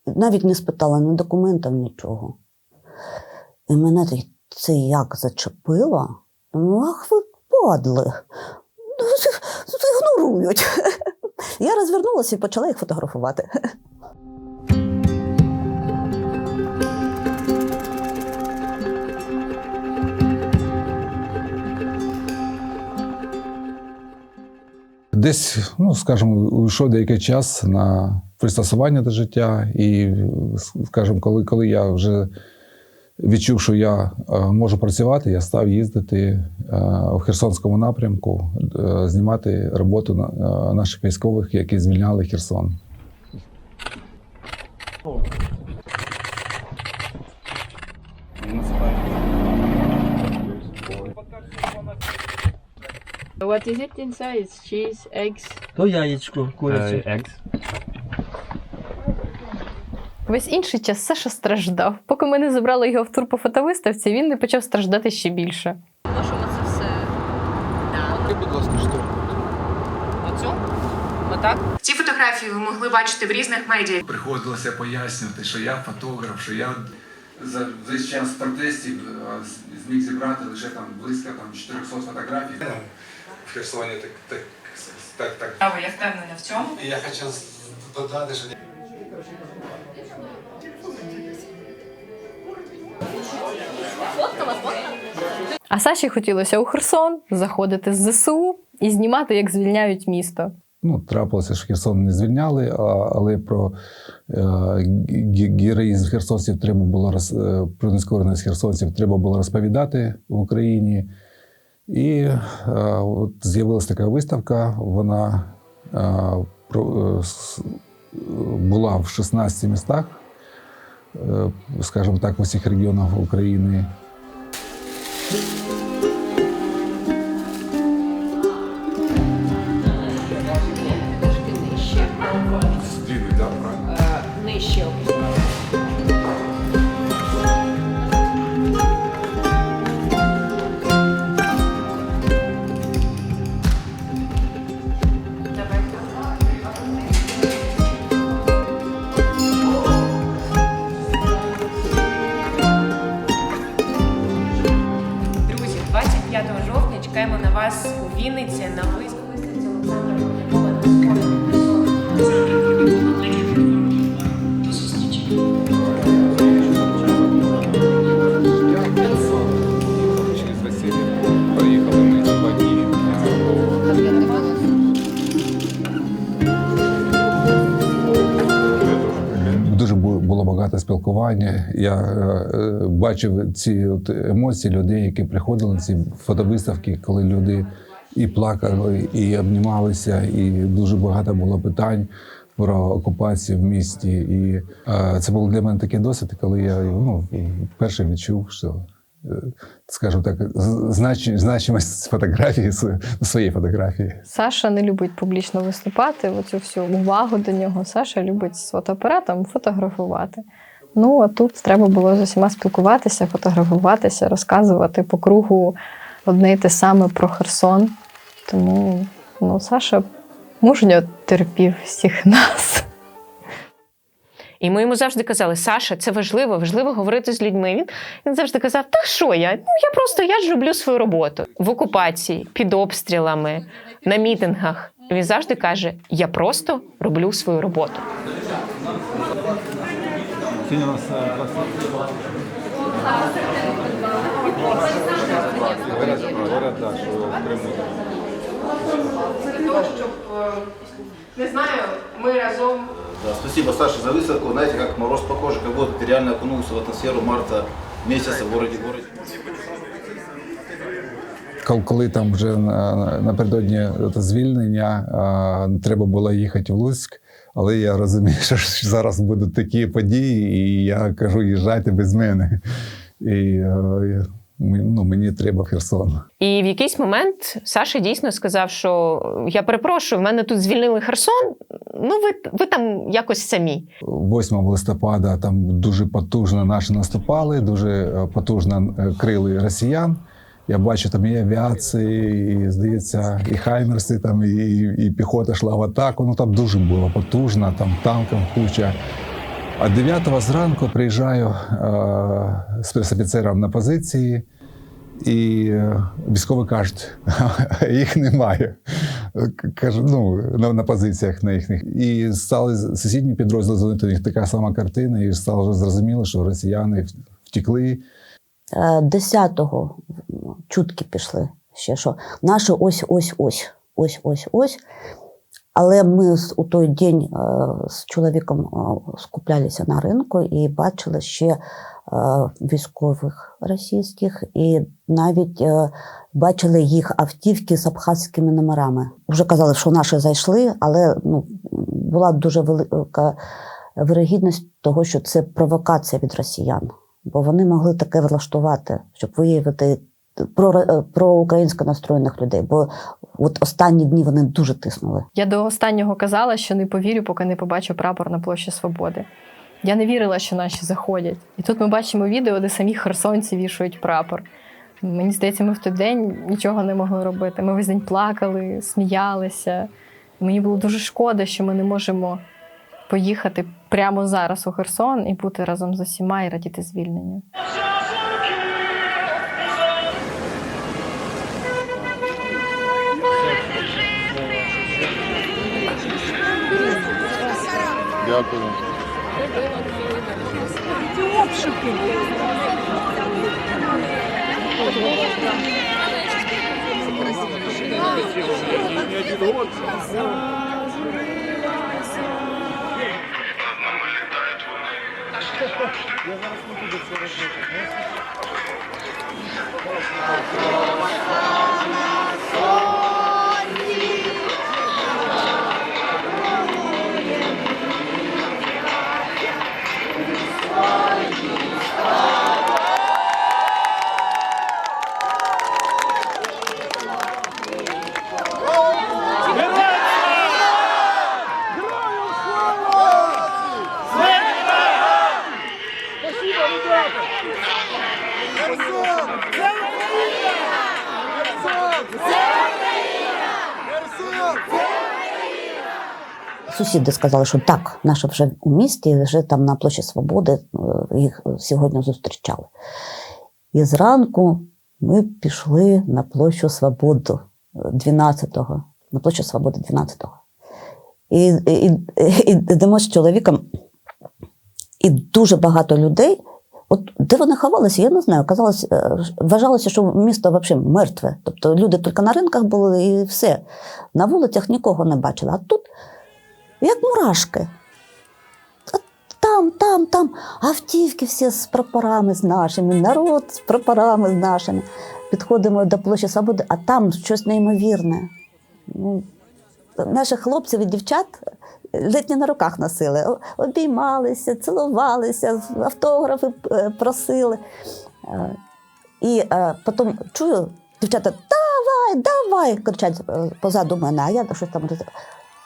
Навіть не спитали ні документів, нічого. І мене це як зачепило. Ах ви падли. Ігнорують. Я розвернулася і почала їх фотографувати. Десь, скажімо, уйшов деякий час на пристосування до життя. І, скажімо, коли я вже відчув, що я можу працювати, я став їздити в Херсонському напрямку, знімати роботу наших військових, які звільняли Херсон. What is it inside? It's cheese, eggs. То яєчко, куряче. Весь інший час Саша страждав. Поки ми не забрали його в тур по фотовиставці, він не почав страждати ще більше. Можемо це все. Будь ласка, що? Оцю? Отак? Ці фотографії ви могли бачити в різних медіа. Приходилося пояснювати, що я фотограф, що я за весь час протестів зміг зібрати лише близько 400 фотографій. В Херсоні так. А ви, я впевнена в цьому? І я хочу додати, що... А Саші хотілося у Херсон заходити з ЗСУ і знімати, як звільняють місто. Трапилося, що Херсон не звільняли, але про героїзм херсонців треба було, про нескореність херсонців треба було розповідати в Україні. І от з'явилася така виставка, вона була в 16 містах, скажімо так, в усіх регіонах України. Нижче. чекаємо на вас у Вінниці на виставці Олександра До зустрічі. Через Росію проїхали ми 2 дні. Дуже було багато спілкування. Я бачив ці емоції людей, які приходили на ці фотовиставки, коли люди і плакали, і обнімалися, і дуже багато було питань про окупацію в місті. І це був для мене такий досвід, коли я вперше відчув, що, скажімо так, значимість фотографії, своєї фотографії. Саша не любить публічно виступати, оцю всю увагу до нього. Саша любить з фотоапаратом фотографувати. Ну, а тут треба було з усіма спілкуватися, фотографуватися, розказувати по кругу одне й те саме про Херсон. Тому Саша мужньо терпів всіх нас. І ми йому завжди казали: Саша, це важливо говорити з людьми. Він завжди казав: та що я? Я ж роблю свою роботу. В окупації, під обстрілами, на мітингах. Він завжди каже: я просто роблю свою роботу. Не знаю, ми разом. Да, спасибо, Саша, за высадку. Знаете, как мороз по коже, как будто ты реально окунулся в атмосферу марта месяца в городе. Коли там вже напередодні звільнення, треба було їхати в Луцьк, але я розумію, що зараз будуть такі події, і я кажу: їжджайте без мене. І мені треба Херсон. І в якийсь момент Саша дійсно сказав, що я перепрошую, в мене тут звільнили Херсон, ви там якось самі. 8 листопада там дуже потужно наші наступали, дуже потужно крили росіян. Я бачу, там і авіації, і, здається, і хаймерси, там, і піхота йшла в атаку. Там дуже було потужно, там танків куча. А 9-го зранку приїжджаю з пресофіцером на позиції, і військові кажуть: їх немає. Кажу, на позиціях на їхніх. І стали сусідні підрозділи дзвонити, у них така сама картина, і стало вже зрозуміло, що росіяни втекли. 10-го чутки пішли ще, що наші ось. Але ми у той день з чоловіком скуплялися на ринку і бачили ще військових російських, і навіть бачили їх автівки з абхазькими номерами. Вже казали, що наші зайшли, але була дуже велика вирогідність того, що це провокація від росіян. Бо вони могли таке влаштувати, щоб виявити проукраїнсько настроєних людей. Бо от останні дні вони дуже тиснули. Я до останнього казала, що не повірю, поки не побачу прапор на площі Свободи. Я не вірила, що наші заходять. І тут ми бачимо відео, де самі херсонці вішають прапор. Мені здається, ми в той день нічого не могли робити. Ми весь день плакали, сміялися. Мені було дуже шкода, що ми не можемо поїхати прямо зараз у Херсон і бути разом з усіма і радіти звільненню. Дякую. Сусіди сказали, що так, наші вже у місті, вже там на площі Свободи їх сьогодні зустрічали. І зранку Ми пішли на площу Свободи 12-го. На площу Свободи 12-го. І йдемо з чоловіком, і дуже багато людей. От де вони ховалися, я не знаю. Вважалося, що місто взагалі мертве. Тобто люди тільки на ринках були і все. На вулицях нікого не бачили. А тут, як мурашки. Там автівки всі з прапорами з нашими, народ з прапорами з нашими. Підходимо до площі Свободи, а там щось неймовірне. Ну, наших хлопців і дівчат ледь не на руках носили. Обіймалися, цілувалися, автографи просили. І потім чую, дівчата, давай, кричать позаду мене, а я щось там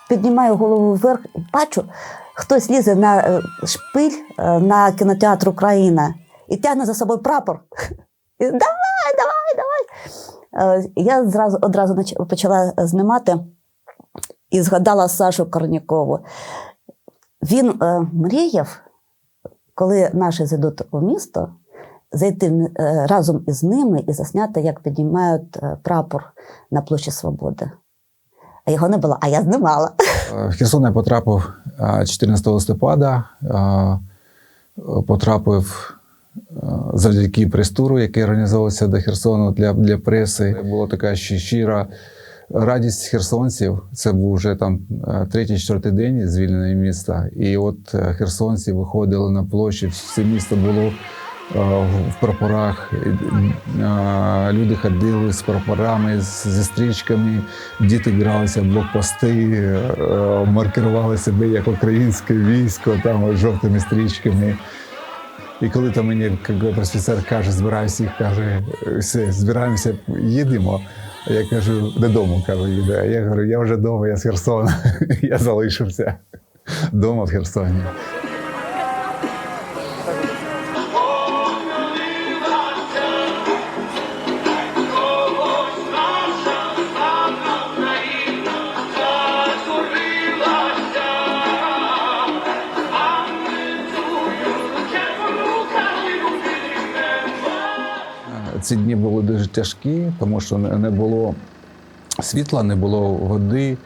піднімаю голову вверх і бачу, хтось лізе на шпиль на кінотеатр «Україна» і тягне за собою прапор. І давай. Я одразу почала знімати і згадала Сашу Корнікову. Він мріяв, коли наші зайдуть у місто, зайти разом із ними і засняти, як піднімають прапор на площі Свободи. А його не було, а я знімала. В Херсон я потрапив 14 листопада, потрапив завдяки прес-туру, який організовувався до Херсону для преси. Була така щира радість херсонців. Це був вже там 3-4 день звільнення міста. І от херсонці виходили на площі, все місто було в прапорах, люди ходили з прапорами, зі стрічками, діти гралися в блокпости, маркували себе як українське військо, там жовтими стрічками. І коли там мені прес-офіцер каже, збирай всіх, каже, все, збираємося, їдемо. Я кажу, додому, кажу, їду. А я говорю, я вже вдома, я з Херсона, я залишився вдома в Херсоні. Ці дні були дуже тяжкі, тому що не було світла, не було води,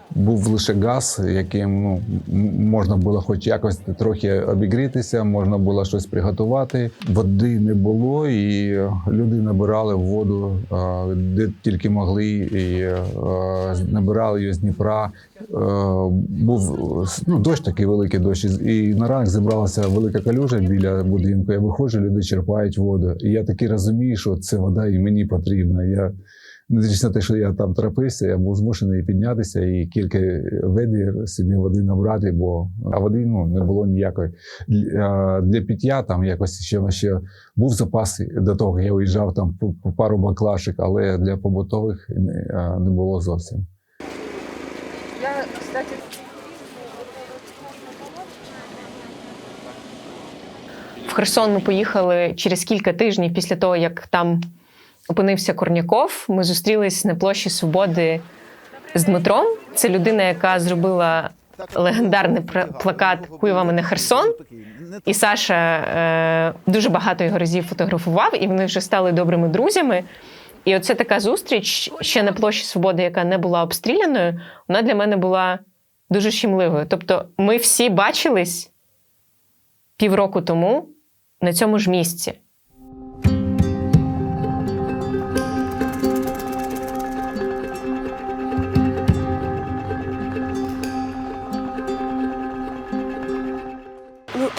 був лише газ, яким можна було хоч якось трохи обігрітися, можна було щось приготувати. Води не було, і люди набирали воду, де тільки могли, і набирали її з Дніпра. Був дощ, такий великий дощ, і на ранок зібралася велика калюжа біля будинку. Я виходжу, люди черпають воду. І я таки розумію, що це вода і мені потрібна. Незважаючи на те, що я там трапився, я був змушений піднятися і кілька ведер собі води набрати, а води не було ніякої. Для пиття там якось ще був запас до того, я виїжджав там пару баклашок, але для побутових не було зовсім. В Херсон ми поїхали через кілька тижнів після того, як там опинився Корняков. Ми зустрілись на площі Свободи з Дмитром. Це людина, яка зробила легендарний плакат «Хуй мене Херсон». І Саша дуже багато його разів фотографував, і вони вже стали добрими друзями. І оце така зустріч ще на площі Свободи, яка не була обстріляною, вона для мене була дуже щемливою. Тобто ми всі бачились півроку тому на цьому ж місці.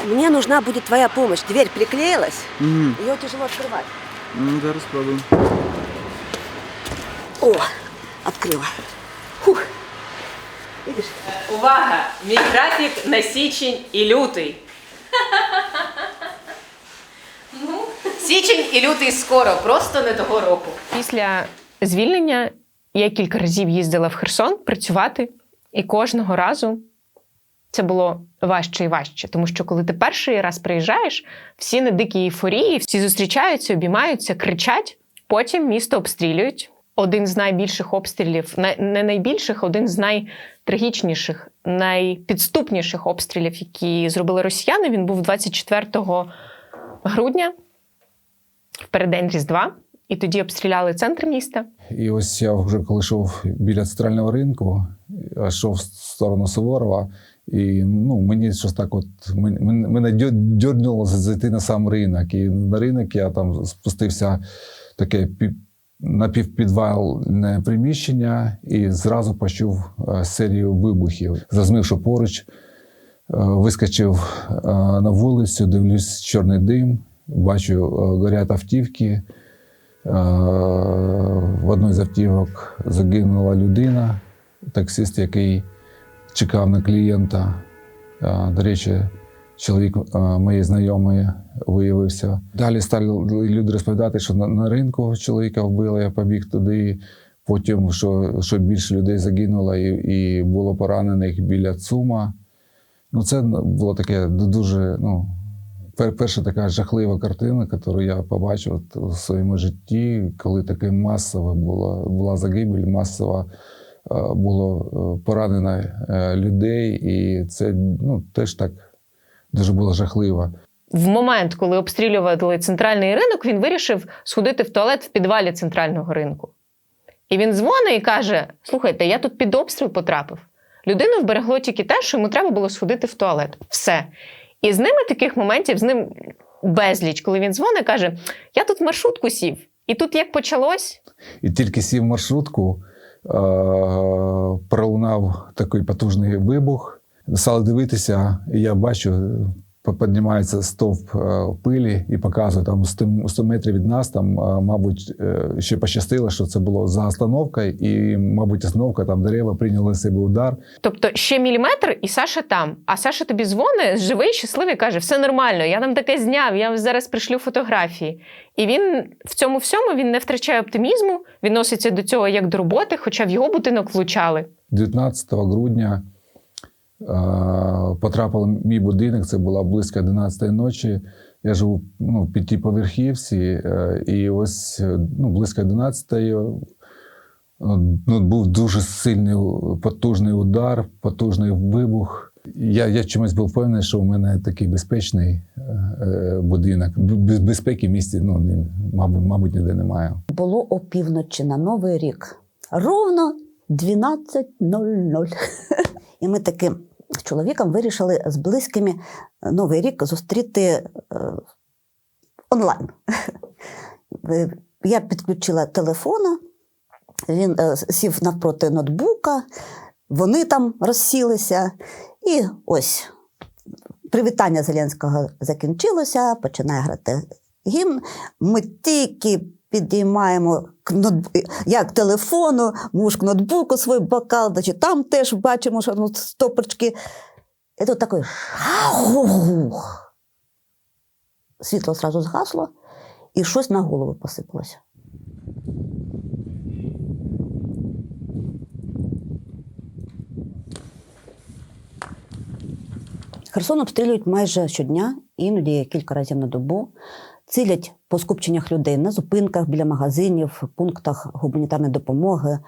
Мне нужна будет твоя помощь. Дверь приклеилась, ее тяжело открывать. Зараз спробуем. О, открыла. Фух. Видишь? Увага! Мій графік на січень і лютий. Січень і лютий скоро, просто не того року. Після звільнення я кілька разів їздила в Херсон працювати, і кожного разу це було важче і важче. Тому що коли ти перший раз приїжджаєш, всі на дикій ейфорії, всі зустрічаються, обіймаються, кричать. Потім місто обстрілюють. Один з найбільших обстрілів, не найбільших, один з найтрагічніших, найпідступніших обстрілів, які зробили росіяни, він був 24 грудня в переддень Різдва, і тоді обстріляли центр міста. І ось я вже коли йшов біля центрального ринку, йшов в сторону Суворова, і мені щось так мене дьорнуло зайти на сам ринок. І на ринок я там спустився таке напівпідвальне приміщення і зразу почув серію вибухів. Зрозумів, що поруч, вискочив на вулицю, дивлюсь, чорний дим, бачу, горять автівки. В одній з автівок загинула людина, таксист, який чекав на клієнта. До речі, чоловік моєї знайомої виявився. Далі стали люди розповідати, що на ринку чоловіка вбили, я побіг туди. Потім, що більше людей загинуло і було поранених біля ЦУМа. Це було таке дуже, перша така жахлива картина, яку я побачив у своєму житті, коли таке масово була загибель, масово було поранено людей, і це теж так дуже було жахливо. В момент, коли обстрілювали центральний ринок, він вирішив сходити в туалет в підвалі центрального ринку. І він дзвонить і каже: слухайте, я тут під обстріл потрапив. Людину вберегло тільки те, що йому треба було сходити в туалет. Все. І з ними таких моментів, з ним безліч, коли він дзвонить, каже: я тут в маршрутку сів. І тут як почалось... І тільки сів в маршрутку, пролунав такий потужний вибух. Стали дивитися, і я бачу, піднімається стовп пилі і показує, там 100 метрів від нас, там, мабуть, ще пощастило, що це було за остановкою, і, мабуть, остановка, там дерева прийняли на себе удар. Тобто ще міліметр, і Саша там. А Саша тобі дзвонить, живий, щасливий, каже: все нормально, я там таке зняв, я зараз пришлю фотографії. І він в цьому всьому він не втрачає оптимізму, відноситься до цього як до роботи, хоча в його будинок влучали. 19 грудня потрапили в мій будинок, це була близько 11-ї ночі. Я живу в 5-поверхівці, і ось близько 11-ї був дуже сильний, потужний удар, потужний вибух. Я чомусь був впевнений, що у мене такий безпечний будинок. Безпеки в місті, мабуть, ніде немає. Було опівночі на Новий рік. Ровно 12:00. І ми таки з чоловіком вирішили з близькими Новий рік зустріти онлайн. Я підключила телефона, він сів навпроти ноутбука, вони там розсілися. І ось привітання Зеленського закінчилося, починає грати гімн. Ми тільки підіймаємо я к телефону, муж к ноутбуку свій бокал, значить, там теж бачимо, що стопочки. І тут такий шаух. Світло одразу згасло, і щось на голову посипалося. Херсон обстрілюють майже щодня, іноді кілька разів на добу. Цілять по скупченнях людей на зупинках, біля магазинів, пунктах гуманітарної допомоги.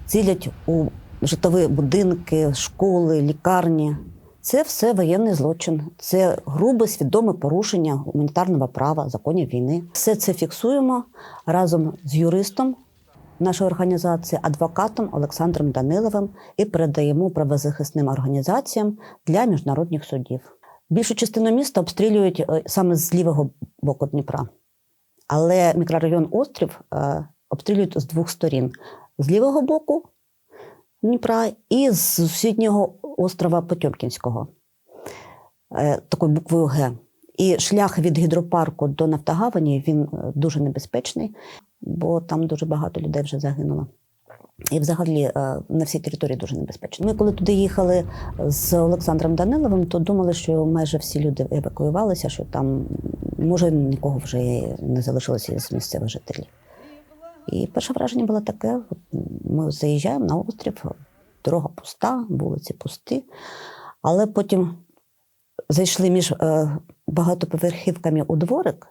Цілять у житлові будинки, школи, лікарні. Це все воєнний злочин. Це грубе, свідоме порушення гуманітарного права, законів війни. Все це фіксуємо разом з юристом нашої організації, адвокатом Олександром Даниловим, і передаємо правозахисним організаціям для міжнародних судів. Більшу частину міста обстрілюють саме з лівого боку Дніпра. Але мікрорайон Острів обстрілюють з двох сторін. З лівого боку Дніпра і з сусіднього острова Потьомкінського, такою буквою Г. І шлях від гідропарку до Нафтогавані, він дуже небезпечний, бо там дуже багато людей вже загинуло. І взагалі на всій території дуже небезпечно. Ми коли туди їхали з Олександром Даниловим, то думали, що майже всі люди евакуювалися, що там, може, нікого вже не залишилося з місцевих жителів. І перше враження було таке: ми заїжджаємо на острів, дорога пуста, вулиці пусті, але потім зайшли між багатоповерхівками у дворик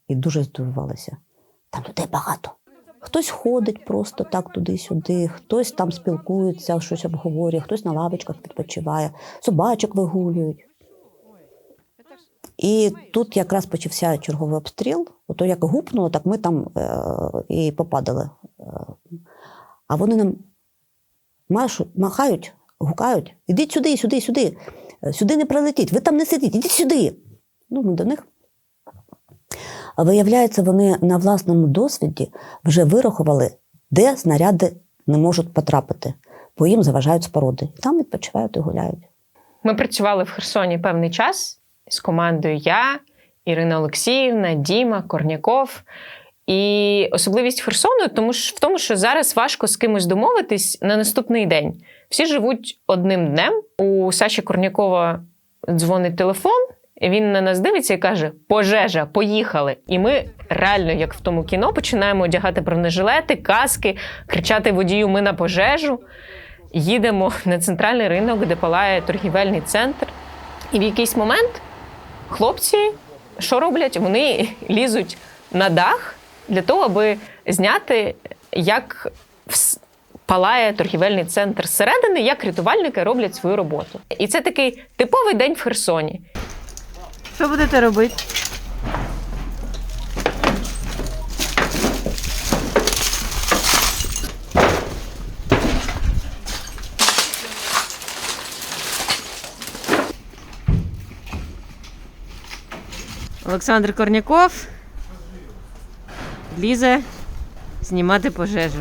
і дуже здивувалися. Там людей багато. Хтось ходить просто так туди-сюди, хтось там спілкується, щось обговорює, хтось на лавочках відпочиває, собачок вигулюють. І тут якраз почався черговий обстріл. Ото як гупнуло, так ми там і попадали. А вони нам махають, гукають: ідіть сюди, сюди, сюди. Сюди не прилетіть, ви там не сидіть, ідіть сюди. Ну, ми до них. А виявляється, вони на власному досвіді вже вирахували, де снаряди не можуть потрапити, бо їм заважають споруди. І там відпочивають і гуляють. Ми працювали в Херсоні певний час з командою я, Ірина Олексіївна, Діма, Корняков. І особливість Херсону в тому, що зараз важко з кимось домовитись на наступний день. Всі живуть одним днем. У Саші Корнякова дзвонить телефон, він на нас дивиться і каже: «Пожежа, поїхали!» І ми реально, як в тому кіно, починаємо одягати бронежилети, каски, кричати водію: «Ми на пожежу!» Їдемо на центральний ринок, де палає торгівельний центр. І в якийсь момент хлопці, що роблять? Вони лізуть на дах для того, аби зняти, як палає торгівельний центр зсередини, як рятувальники роблять свою роботу. І це такий типовий день в Херсоні. Що будете робити? Олександр Корняков лізе знімати пожежу.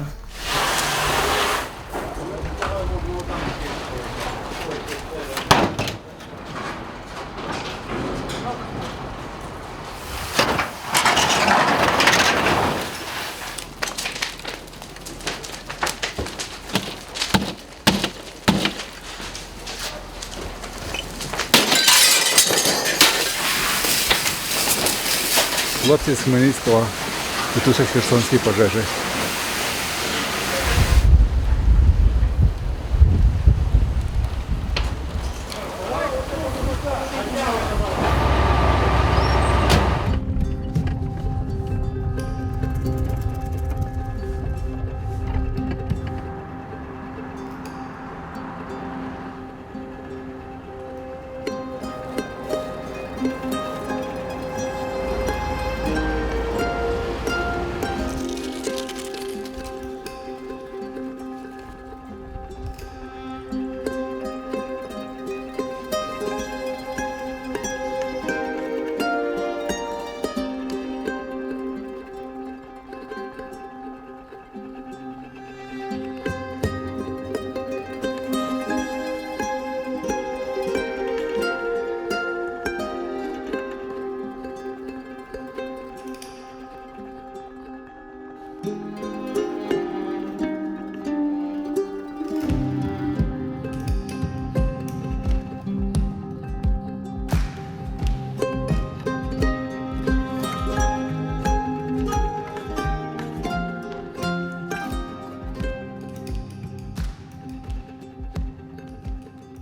Хлопці з Хмельницького тушать херсонські пожежі.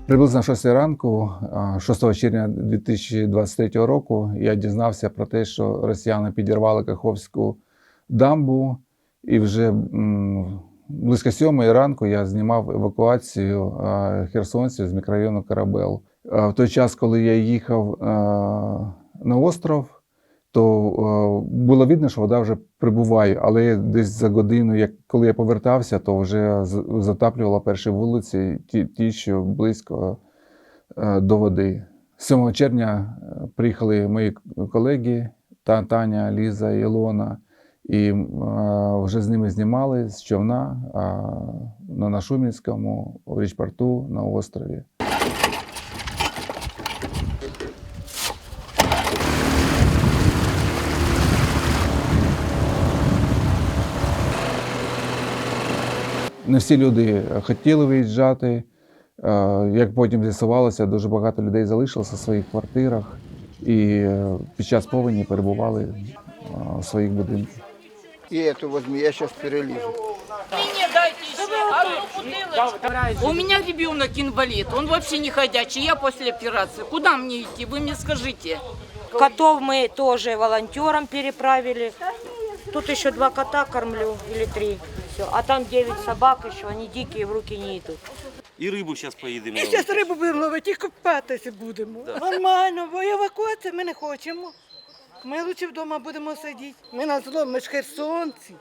Приблизно 6 ранку, 6 червня 2023 року, я дізнався про те, що росіяни підірвали Каховську дамбу, і вже близько 7 ранку я знімав евакуацію херсонців з мікрорайону Корабел. В той час, коли я їхав на остров, то було видно, що вода вже прибуває, але десь за годину, коли я повертався, то вже затаплювала перші вулиці, ті, що близько до води. 7 червня приїхали мої колеги, Таня, Ліза, Ілона, і вже з ними знімали з човна на Шумінському, в річпорту, на острові. Не всі люди хотіли виїжджати. Як потім з'ясувалося, дуже багато людей залишилося в своїх квартирах і під час повені перебували в своїх будинках. И эту возьми, я сейчас перелижу. Мне дайте еще одну бутылочку. У меня ребенок инвалид, он вообще не ходячий, я после операции. Куда мне идти, вы мне скажите? Котов мы тоже волонтерам переправили. Тут еще 2 кота кормлю, или 3. Все. А там 9 собак еще, они дикие, в руки не идут. І рибу зараз поїдемо. І зараз рибу будемо ловити і купатися будемо. Нормально, бо евакуація ми не хочемо. Ми краще вдома будемо сидіти. Ми на зло, ми ж херсонці.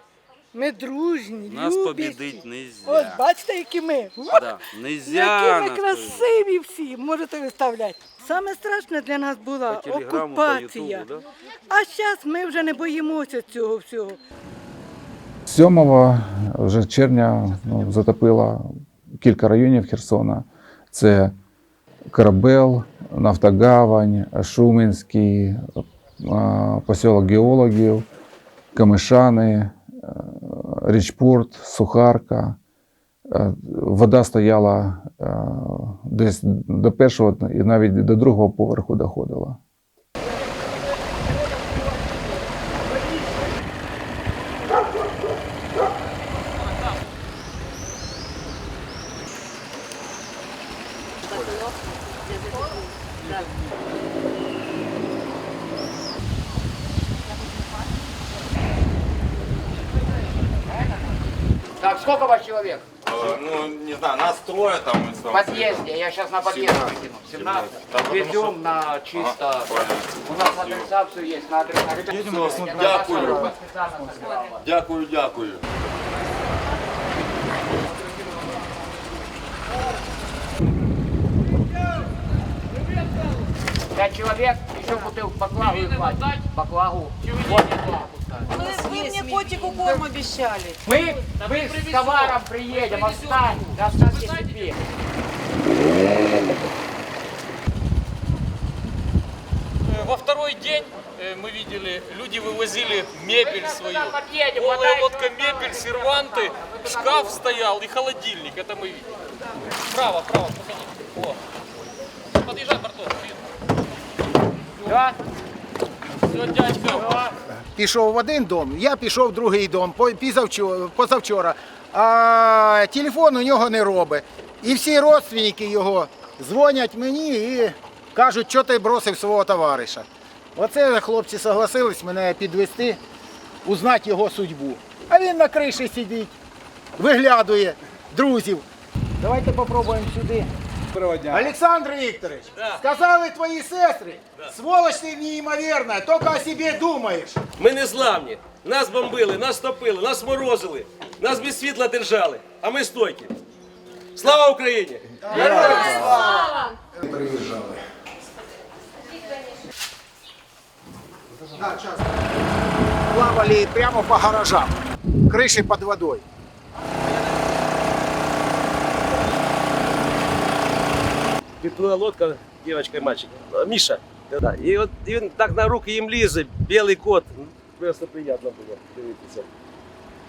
Ми дружні, Нас любі побідить всі. нельзя. Ось бачите, які ми. Да, нельзя Які ми нас красиві всі, можете виставляти. Саме страшне для нас була по телеграму, по окупація. ютубу, да? А зараз ми вже не боїмося цього всього. 7 вже червня затопило кілька районів Херсона. Це Корабел, Нафтогавань, Шуменський, поселок Геологів, Камишани, Річпорт, Сухарка. Вода стояла десь до першого і навіть до другого поверху доходила. Так, сколько вас человек? Ну, не знаю, нас трое там. В подъезде, я сейчас на подъезд выкину. 17. Везем на чисто. У нас адреса все есть, на адрес. Дякую. Дякую, дякую. Пять человек, еще бутылку баклагу и хватит. Баклагу. Вот Вы мне котику корм обещали. мы с товаром приедем, оставим. Оставьте себе. Во второй день мы видели, люди вывозили мебель свою. Подъедем, Полая лодка, мебель, серванты, шкаф стоял и холодильник. Это мы видели. Право, право, подходи. О. Подъезжай, Бартон. Да? Все, дядька. Пішов в один дом, я пішов в другий дом позавчора, а телефон у нього не робить. І всі родственники його дзвонять мені і кажуть, що ти бросив свого товариша. Оце хлопці согласились мене підвести, узнати його судьбу. А він на криші сидить, виглядує друзів. Давайте попробуємо сюди. Олександр Вікторович, сказали твої сестри, сволочь ти неймовірна, тільки о собі думаєш. Ми не зламні. Нас бомбили, нас топили, нас морозили, нас без світла держали, а ми стойкі. Слава Україні! Героям слава! Приїжджали. Плавали прямо по гаражам, криші під водою. Підплила лодка, дівчинка і мальчик, Міша. Да. І от він так на руки їм лізе, білий кот. Просто приємно було дивитися.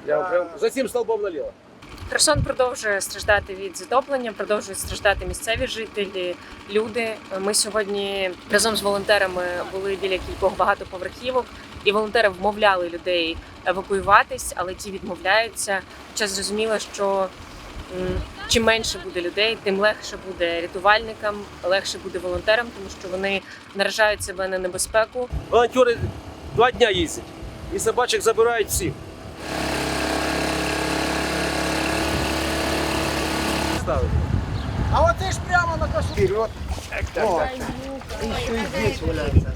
Я прям за цим столбом наліво. Херсон продовжує страждати від затоплення, продовжують страждати місцеві жителі, люди. Ми сьогодні разом з волонтерами були біля кількох багатоповерхівок, і волонтери вмовляли людей евакуюватись, але ті відмовляються. Хоча зрозуміло, що чим менше буде людей, тим легше буде рятувальникам, легше буде волонтерам, тому що вони наражають себе на небезпеку. Волонтери 2 дня їздять і собачок забирають всіх. А оце ж прямо на кошу. Вперед. О, і ще і здесь валяється.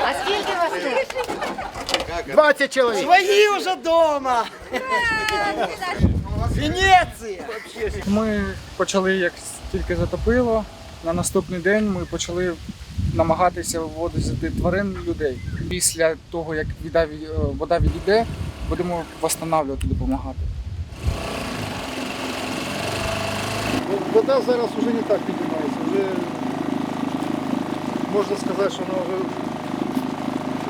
А скільки вас тут? 20 чоловік. Свої вже вдома. Венеція. Ми почали, як тільки затопило, на наступний день ми почали намагатися виводити тварин, людей. Після того, як вода відійде, будемо відновлювати, допомагати. Вода зараз вже не так піднімається, вже можна сказати, що вона вже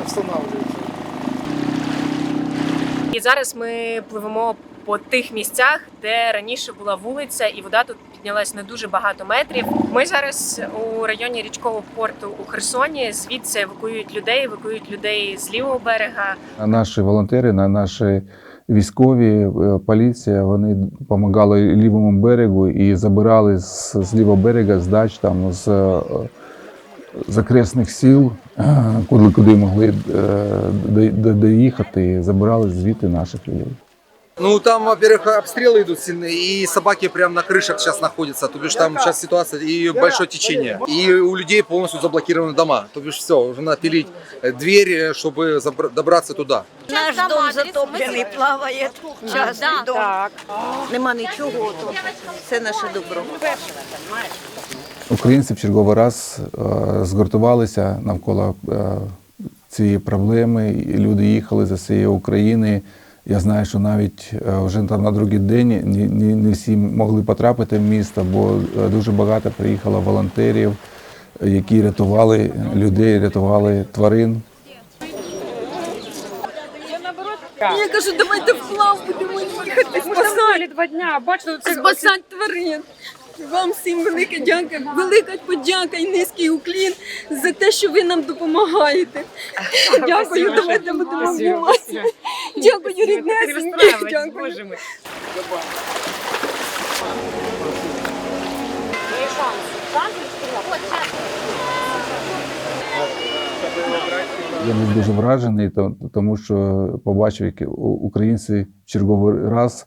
встановлюється. І зараз ми пливемо по тих місцях, де раніше була вулиця, і вода тут піднялась на дуже багато метрів. Ми зараз у районі річкового порту у Херсоні. Звідси евакуюють людей з лівого берега. Наші волонтери, наші військові, поліція, вони допомагали лівому берегу і забирали з лівого берега, з дач, там, з окресних сіл, куди могли доїхати, забирали звідти наших людей. Ну, там, во-первых, обстрелы идут сильные, и собаки прямо на крышах сейчас находятся. То бишь, там сейчас ситуация и большое течение. И у людей полностью заблокированы дома. То бишь, все, уже надо пилить дверь, чтобы добраться туда. Наш дом затоплений, плаває частний дом. Нема нічого тут. Це наше добро. Українці в черговий раз згуртувалися навколо цієї проблеми, і люди їхали за всієї України. Я знаю, що навіть вже там на другий день не всі могли потрапити в місто, бо дуже багато приїхало волонтерів, які рятували людей, рятували тварин. Я кажу, давайте вплав будемо їхати. Спасали 2 дня, бачите, це спасати тварин. Вам всім велике дяка, велика подяка і низький уклін за те, що ви нам допомагаєте. Дякую, давайте будемо обійматися. Дякую, ріднесенькі. Дякую. Я був дуже вражений, тому що побачив, як українці в черговий раз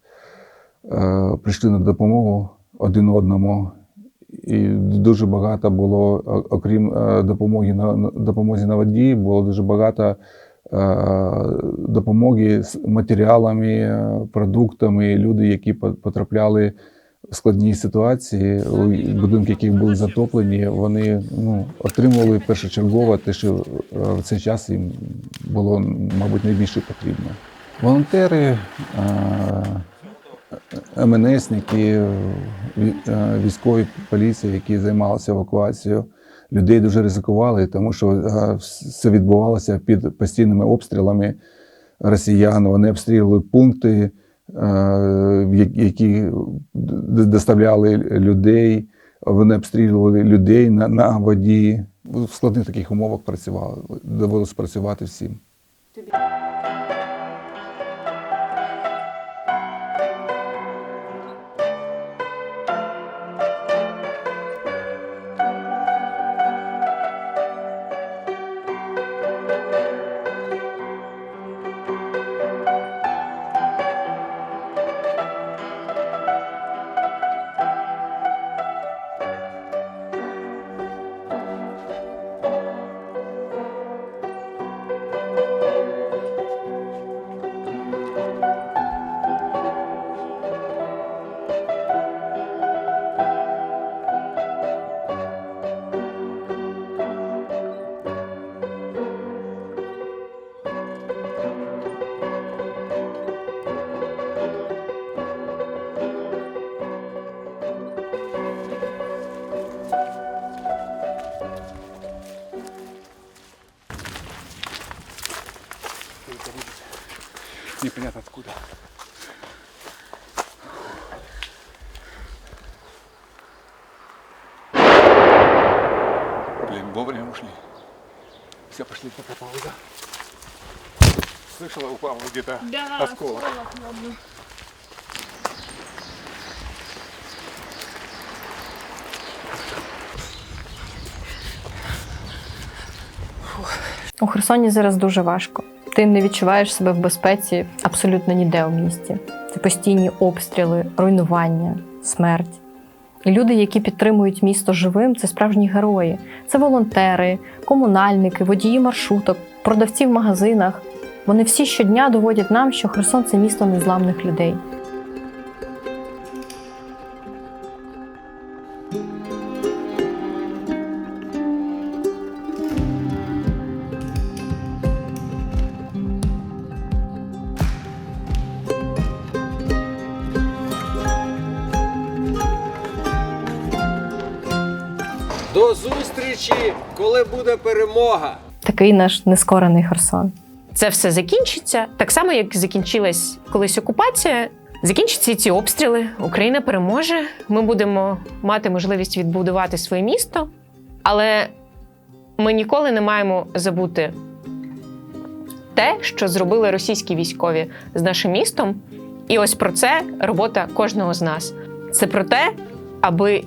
прийшли на допомогу один одному. І дуже багато було, окрім допомоги на воді, було дуже багато допомоги з матеріалами, продуктами. Люди, які потрапляли в складні ситуації, будинки, які були затоплені, вони отримували першочергово те, що в цей час їм було, мабуть, найбільше потрібно. Волонтери, МНСники, військові поліції, які займалися евакуацією, людей дуже ризикували, тому що все відбувалося під постійними обстрілами росіян. Вони обстрілювали пункти, які доставляли людей, вони обстрілювали людей на воді. В складних таких умовах працювали, довелося працювати всім. Непонятно откуда. Блин, вовремя ушли. Все, пошли, пока пауза. Слышала, упал где-то осколок. У Херсоні зараз дуже важко. Ти не відчуваєш себе в безпеці абсолютно ніде у місті. Це постійні обстріли, руйнування, смерть. І люди, які підтримують місто живим, це справжні герої. Це волонтери, комунальники, водії маршруток, продавці в магазинах. Вони всі щодня доводять нам, що Херсон – це місто незламних людей. До зустрічі, коли буде перемога. Такий наш нескорений Херсон. Це все закінчиться, так само, як закінчилась колись окупація. Закінчаться ці обстріли, Україна переможе, ми будемо мати можливість відбудувати своє місто, але ми ніколи не маємо забути те, що зробили російські військові з нашим містом. І ось про це робота кожного з нас. Це про те, аби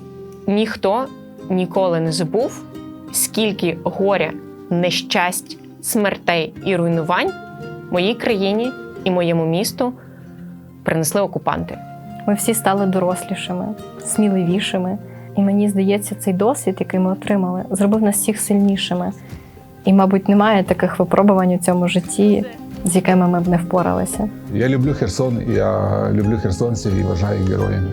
ніхто ніколи не забув, скільки горя, нещасть, смертей і руйнувань моїй країні і моєму місту принесли окупанти. Ми всі стали дорослішими, сміливішими. І мені здається, цей досвід, який ми отримали, зробив нас всіх сильнішими. І, мабуть, немає таких випробувань у цьому житті, з якими ми б не впоралися. Я люблю Херсон, я люблю херсонців і вважаю їх героями.